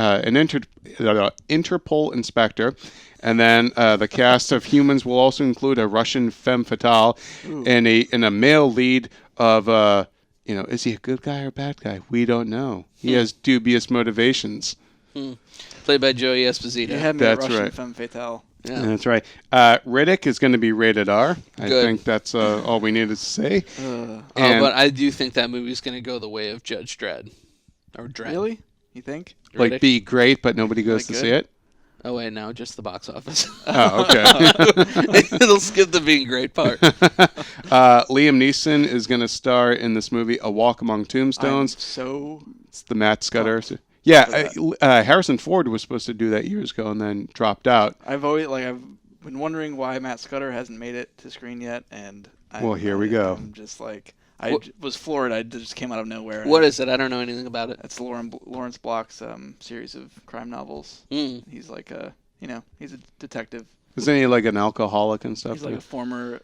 Interpol inspector. And then the cast of Humans will also include a Russian femme fatale and a male lead of, is he a good guy or a bad guy? We don't know. He has dubious motivations. Played by Joey Esposito. You had me That's at Russian right. femme fatale. Yeah. That's right. Riddick is going to be rated R. I Good. think that's all we needed to say. Oh, And- but I do think that movie's going to go the way of Judge Dredd. Or Dredd. Really? You think? Like Riddick? be great, but nobody goes Like to good? see it. Oh, wait, no, just the box office. Oh, okay. It'll skip the being great part. Liam Neeson is going to star in this movie, A Walk Among I'm Tombstones. so It's the Matt Scudder. for Yeah, Harrison Ford was supposed to do that years ago and then dropped out. I've been wondering why Matt Scudder hasn't made it to screen yet, and Well, here we go. I'm just like I What- was floored. I just came out of nowhere. What is it? I don't know anything about it. It's Lawrence Block's series of crime novels. Mm. He's like he's a detective. Isn't he like an alcoholic and stuff? He's like a former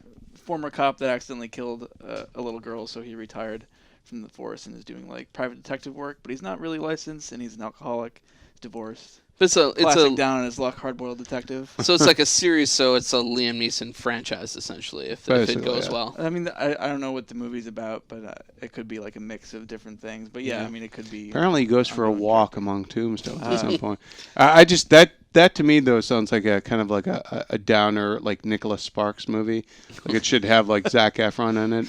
cop that accidentally killed a little girl, so he retired from the force and is doing like private detective work. But he's not really licensed, and he's an alcoholic, divorced. It's Classic down on his luck, hard-boiled detective. So it's like a series, so it's a Liam Neeson franchise, essentially, if it Basically, goes yeah. well. I mean, I don't know what the movie's about, but it could be like a mix of different things. But yeah, Yeah. I mean, it could be. Apparently, he goes for a ongoing walk character. among tombstones at some point. I just that to me though sounds like a kind of like a downer like Nicholas Sparks movie. Like it should have like Zac Efron in it,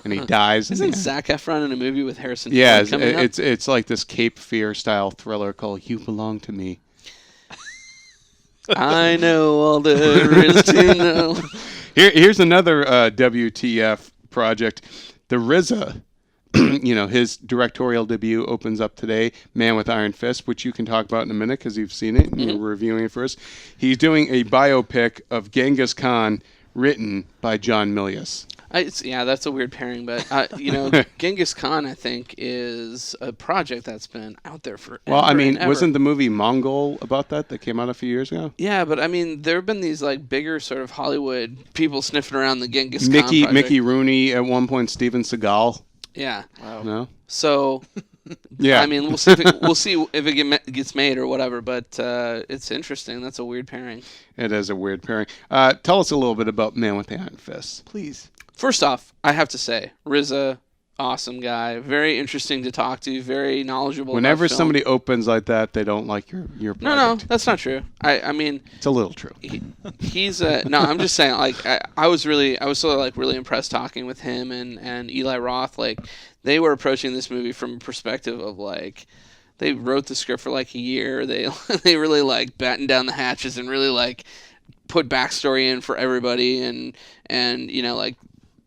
and he dies. in the Isn't end. Zac Efron in a movie with Harrison Yeah, Ford coming up? it's like this Cape Fear style thriller called You Belong to Me. I know all there is to know. Here's another WTF project. The RZA, his directorial debut opens up today, Man with Iron Fist, which you can talk about in a minute because you've seen it and you're reviewing it first. He's doing a biopic of Genghis Khan written by John Milius. That's a weird pairing, but Genghis Khan, I think, is a project that's been out there for. Well, I mean, wasn't the movie Mongol about that came out a few years ago? Yeah, but I mean, there have been these like bigger sort of Hollywood people sniffing around the Genghis Khan project. Mickey Rooney at one point, Steven Seagal. Yeah. Wow. No. So, Yeah. I mean, we'll see if it gets made or whatever. But it's interesting. That's a weird pairing. It is a weird pairing. Tell us a little bit about Man with the Iron Fist. Please. First off, I have to say, RZA, awesome guy, very interesting to talk to, very knowledgeable. Whenever about film. somebody opens like that, they don't like your project. No, that's not true. I mean, It's a little true. he's no. I'm just saying. Like, I was so like really impressed talking with him and Eli Roth. Like, they were approaching this movie from a perspective of like, they wrote the script for like a year. They really like battened down the hatches and really like put backstory in for everybody and like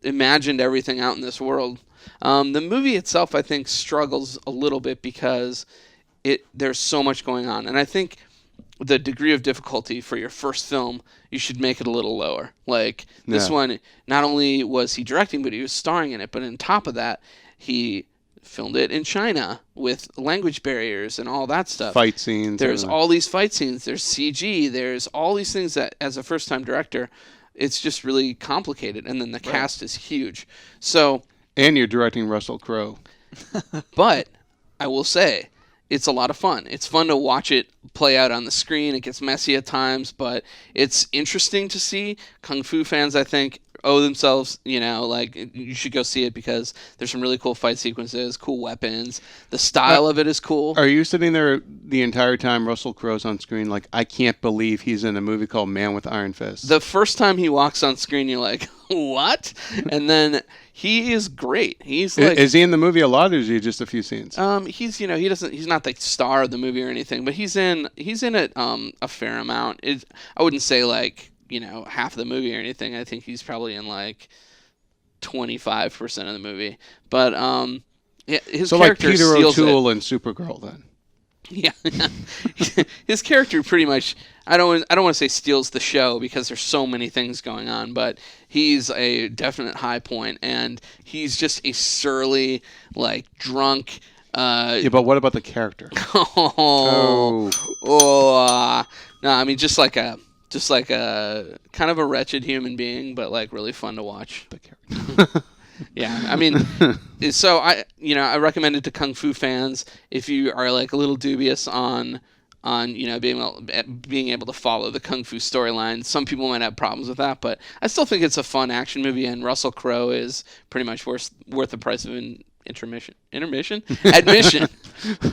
imagined everything out in this world. The movie itself, I think, struggles a little bit because there's so much going on, and I think the degree of difficulty for your first film, you should make it a little lower. Like this Yeah. one, not only was he directing, but he was starring in it. But on top of that, he filmed it in China with language barriers and all that stuff. Fight scenes. There's everything. all these fight scenes. There's CG. There's all these things that, as a first-time director, it's just really complicated. And then the cast is huge. So, And you're directing Russell Crowe. but I will say, it's a lot of fun. It's fun to watch it play out on the screen. It gets messy at times, but it's interesting to see. Kung Fu fans, I think, owe themselves, like you should go see it because there's some really cool fight sequences, cool weapons. The style of it is cool. Are you sitting there the entire time Russell Crowe's on screen like, I can't believe he's in a movie called Man with Iron Fists? The first time he walks on screen, you're like, what? And then he is great. He's like, is he in the movie a lot, or is he just a few scenes? He's he's not the star of the movie or anything, but he's in it a fair amount. I wouldn't say like, half of the movie or anything. I think he's probably in like 25% of the movie. But his so character like Peter steals O'Toole it. and Supergirl then. Yeah, his character pretty much. I don't want to say steals the show because there's so many things going on, but he's a definite high point, and he's just a surly, like drunk. Yeah, but what about the character? No, I mean just like a kind of a wretched human being, but like really fun to watch. The character. Yeah, I mean, so I recommend it to kung fu fans if you are like a little dubious on being able to follow the kung fu storyline. Some people might have problems with that, but I still think it's a fun action movie, and Russell Crowe is pretty much worth the price of an admission.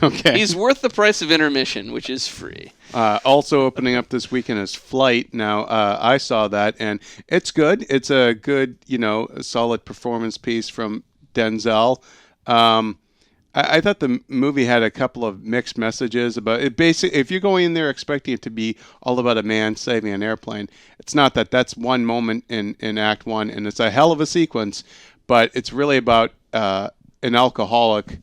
Okay. He's worth the price of intermission, which is free. Also opening up this weekend is Flight. Now, I saw that, and it's good. It's a good, a solid performance piece from Denzel. I thought the movie had a couple of mixed messages about it. Basically, if you're going in there expecting it to be all about a man saving an airplane, it's not that. That's one moment in Act 1, and it's a hell of a sequence, but it's really about an alcoholic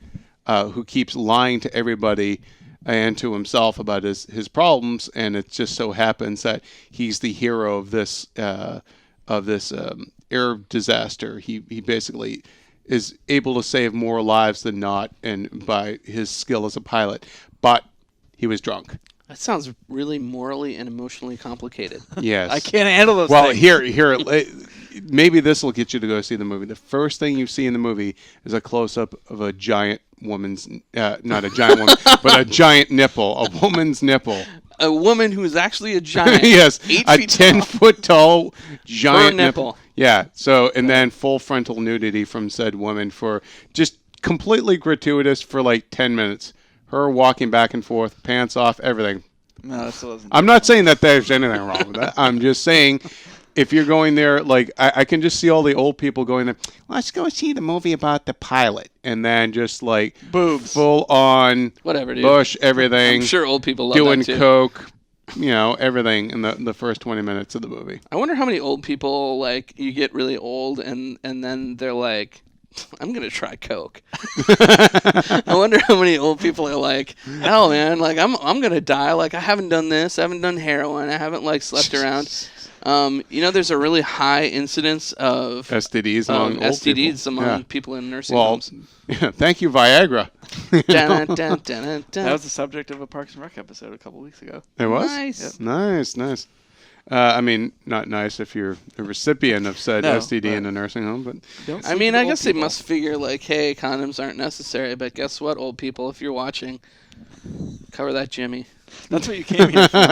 who keeps lying to everybody and to himself about his problems, and it just so happens that he's the hero of this air disaster. He basically is able to save more lives than not, and by his skill as a pilot. But he was drunk. That sounds really morally and emotionally complicated. Yes, I can't handle those well, things. here, maybe this will get you to go see the movie. The first thing you see in the movie is a close-up of a giant woman's, not a giant woman, but a giant nipple, a woman's nipple. A woman who is actually a giant. Yes, 8 a feet tall. 10-foot tall giant nipple. Yeah, so, and then full frontal nudity from said woman for just completely gratuitous for like 10 minutes. Her walking back and forth, pants off, everything. No, that still doesn't. I'm not saying that there's anything wrong with that. I'm just saying, if you're going there, like, I can just see all the old people going there, let's go see the movie about the pilot. And then just, like, boobs. Full on, whatever, dude. Bush, everything. I'm sure old people love doing that too. coke, everything in the first 20 minutes of the movie. I wonder how many old people, like, you get really old and then they're like, I'm going to try coke. I wonder how many old people are like, hell, man, like, I'm going to die. Like, I haven't done this. I haven't done heroin. I haven't, like, slept around. There's a really high incidence of STDs among old STDs people. among people in nursing homes. Yeah, thank you, Viagra. That was the subject of a Parks and Rec episode a couple weeks ago. It was? Nice. Yep. Nice. I mean, not nice if you're a recipient of said STD in a nursing home, but I mean, I guess they must figure like, hey, condoms aren't necessary, but guess what, old people, if you're watching, cover that Jimmy. That's what you came here for.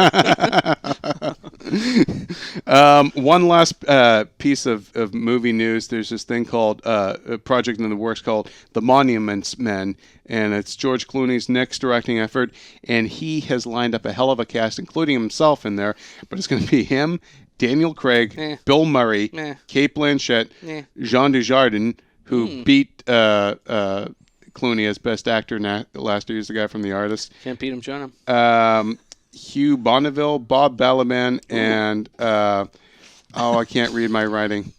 One last piece of movie news. There's this thing called a project in the works called The Monuments Men, and it's George Clooney's next directing effort, and he has lined up a hell of a cast, including himself in there, but it's going to be him, Daniel Craig, Bill Murray, Cate Blanchett, Jean Dujardin, who beat Clooney as Best Actor last year. He's the guy from The Artist. Can't beat him, John. Hugh Bonneville, Bob Balaban, and I can't read my writing.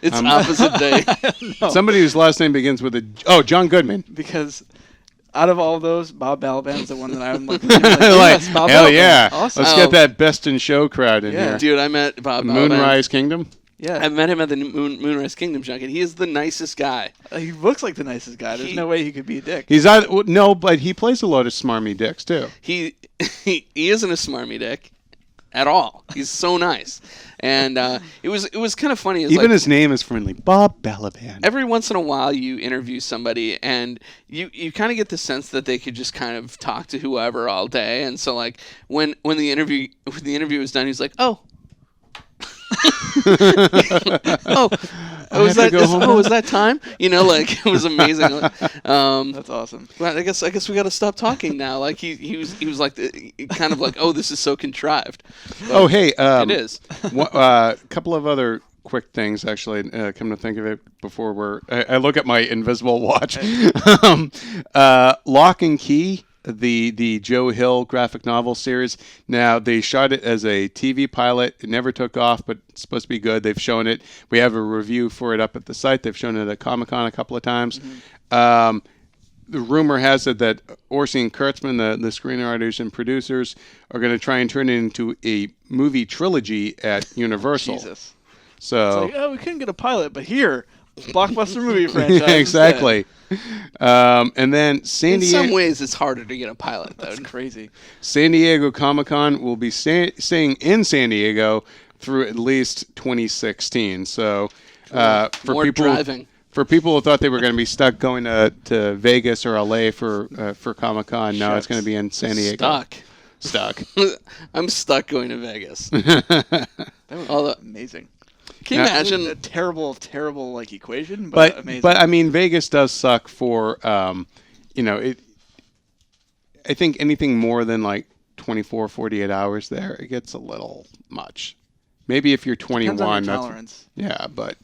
It's opposite day. Somebody whose last name begins with John Goodman. Because out of all of those, Bob Balaban's the one that I'm looking at. Yes, Bob hell Balaban. yeah. Awesome. Let's get that Best in Show crowd in here. Dude, I met Bob Balaban. Moonrise Kingdom? Yeah. I met him at the Moonrise Kingdom junket. He is the nicest guy. He looks like the nicest guy. There's no way he could be a dick. He's but he plays a lot of smarmy dicks too. He isn't a smarmy dick at all. He's so nice, and it was kind of funny. Even his name is friendly, Bob Balaban. Every once in a while, you interview somebody, and you kind of get the sense that they could just kind of talk to whoever all day. And so, like when the interview was done, he's like, "Oh." Oh, was that time? Like, it was amazing. That's awesome. But I guess we got to stop talking now. Like he was like kind of like, oh, this is so contrived. But hey, it is. A couple of other quick things, actually, come to think of it, before I look at my invisible watch. Lock and Key, the Joe Hill graphic novel series. Now, they shot it as a TV pilot. It never took off, but it's supposed to be good. They've shown it. We have a review for it up at the site. They've shown it at Comic-Con a couple of times. Mm-hmm. The rumor has it that Orsi and Kurtzman, the screenwriters and producers, are going to try and turn it into a movie trilogy at Universal. Jesus. So it's like, we couldn't get a pilot, but here, blockbuster movie franchise. Exactly. And then in some ways, it's harder to get a pilot, though. That's crazy. San Diego Comic-Con will be staying in San Diego through at least 2016. So for people who thought they were going to be stuck going to Vegas or LA for Comic-Con, now it's going to be in San Diego. Stuck. I'm stuck going to Vegas. That would be amazing. Can you imagine a terrible like equation, but amazing. But I mean, Vegas does suck for it. I think anything more than like 24, 48 hours there, it gets a little much. Maybe if you're 21, depends on your tolerance. But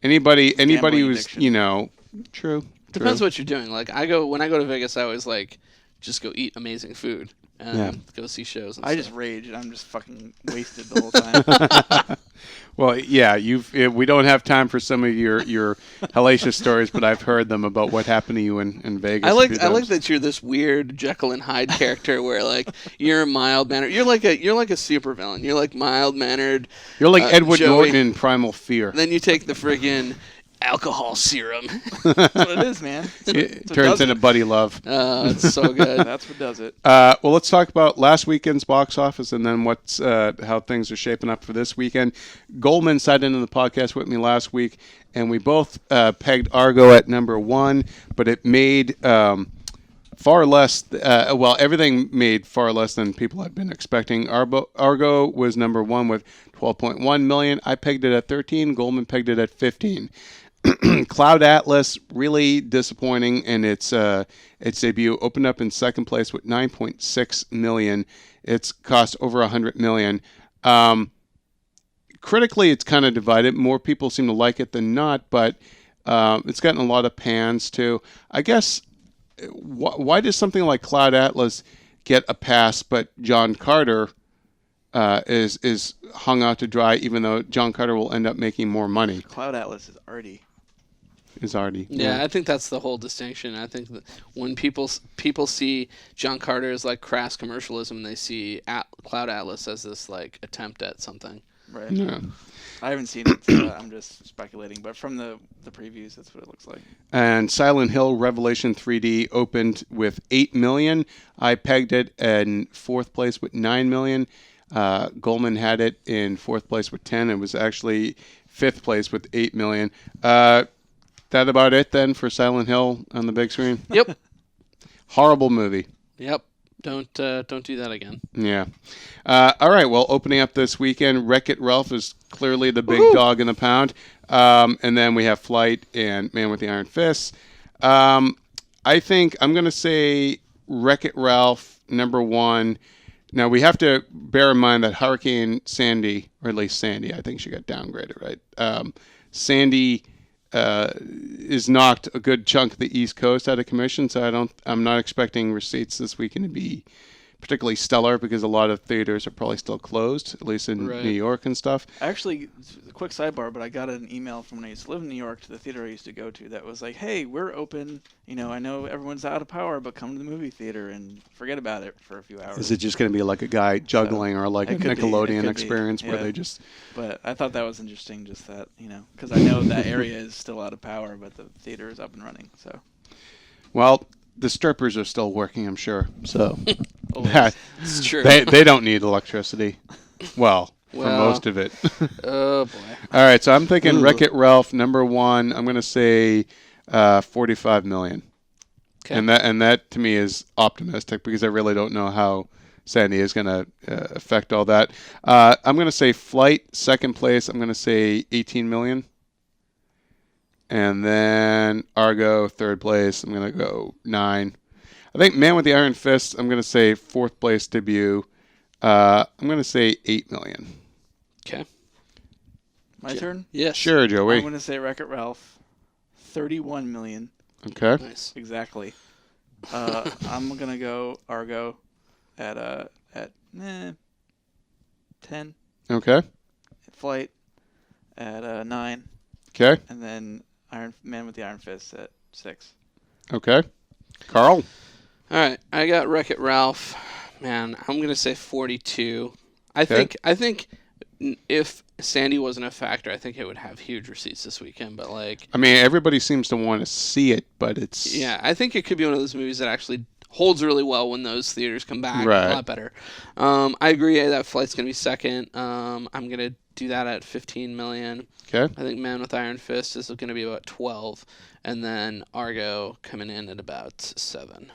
anybody who's addiction. True. Depends what you're doing. Like when I go to Vegas, I always like just go eat amazing food and go see shows. And I stuff. just rage. I'm just fucking wasted the whole time. Well, yeah, we don't have time for some of your hellacious stories, but I've heard them about what happened to you in Vegas. I like that you're this weird Jekyll and Hyde character where like you're mild mannered. You're like a supervillain. You're like mild mannered. You're like Edward Joey. Norton in Primal Fear. Then you take the friggin' alcohol serum. That's what it is, man. It turns into Buddy Love. Oh, it's so good. That's what does it. Well, let's talk about last weekend's box office and then how things are shaping up for this weekend. Goldman sat into the podcast with me last week, and we both pegged Argo at number 1, but it made far less. Everything made far less than people had been expecting. Argo was number 1 with 12.1 million. I pegged it at 13. Goldman pegged it at 15. Cloud Atlas, really disappointing in its debut. Opened up in second place with 9.6 million. It's cost over 100 million. Critically, it's kind of divided. More people seem to like it than not, but it's gotten a lot of pans too. I guess why does something like Cloud Atlas get a pass, but John Carter is hung out to dry, even though John Carter will end up making more money? Cloud Atlas is arty. Yeah, I think that's the whole distinction. I think that when people see John Carter as like crass commercialism, they see Cloud Atlas as this like attempt at something. Right. Yeah. I haven't seen it. So I'm just speculating, but from the previews, that's what it looks like. And Silent Hill Revelation 3D opened with 8 million. I pegged it in fourth place with 9 million. Goldman had it in fourth place with 10. It was actually fifth place with 8 million. That about it then for Silent Hill on the big screen? Yep. Horrible movie. Yep. Don't do that again. Yeah. All right. Well, opening up this weekend, Wreck-It Ralph is clearly the big dog in the pound. And then we have Flight and Man with the Iron Fist. I think I'm going to say Wreck-It Ralph, number 1. Now, we have to bear in mind that Hurricane Sandy, or at least Sandy, I think she got downgraded, right? Sandy is knocked a good chunk of the East Coast out of commission, so I'm not expecting receipts this weekend to be particularly stellar because a lot of theaters are probably still closed, at least in New York and stuff. Actually, a quick sidebar, but I got an email from when I used to live in New York to the theater I used to go to that was like, hey, we're open. I know everyone's out of power, but come to the movie theater and forget about it for a few hours. Is it just going to be like a guy juggling or like a Nickelodeon experience where they just... But I thought that was interesting, just that, because I know that area is still out of power, but the theater is up and running, so... Well, the strippers are still working, I'm sure. So it's true. They don't need electricity. Well, for most of it. Oh boy. All right, so I'm thinking Wreck-It Ralph, number 1. I'm going to say 45 million. Okay. And that to me is optimistic because I really don't know how San Diego is going to affect all that. I'm going to say Flight, second place. I'm going to say 18 million. And then Argo, third place. I'm going to go 9. I think Man with the Iron Fist, I'm going to say fourth place debut. I'm going to say 8 million. Okay. My turn? Yes. Sure, Joey. I'm going to say Wreck-It Ralph, 31 million. Okay. Nice. Exactly. I'm going to go Argo at 10. Okay. Flight at 9. Okay. And then Man with the Iron Fist at 6. Okay. Carl? All right, I got Wreck-It Ralph. Man, I'm gonna say 42. I think if Sandy wasn't a factor, I think it would have huge receipts this weekend. But like, I mean, everybody seems to want to see it, but it's yeah, I think it could be one of those movies that actually holds really well when those theaters come back. Right. A lot better. I agree that Flight's gonna be second. I'm gonna do that at 15 million. okay. I think Man with Iron Fist is going to be about 12, and then Argo coming in at about 7.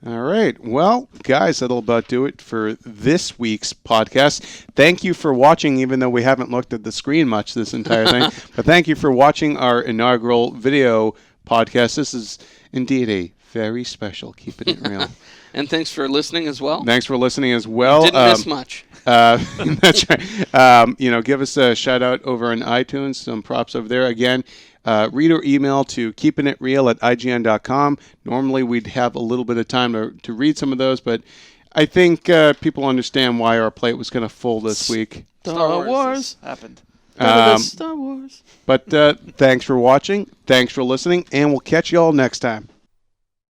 All right. Well, guys, that'll about do it for this week's podcast. Thank you for watching, even though we haven't looked at the screen much this entire thing. But thank you for watching our inaugural video podcast. This is indeed a very special Keepin' It Real. And thanks for listening as well. Thanks for listening as well. Didn't miss much. That's right. Give us a shout out over on iTunes. Some props over there. Again, read or email to keepinitreal@ign.com. Normally, we'd have a little bit of time to read some of those, but I think people understand why our plate was kind of full this week. Star Wars happened. Star Wars. But thanks for watching. Thanks for listening, and we'll catch you all next time.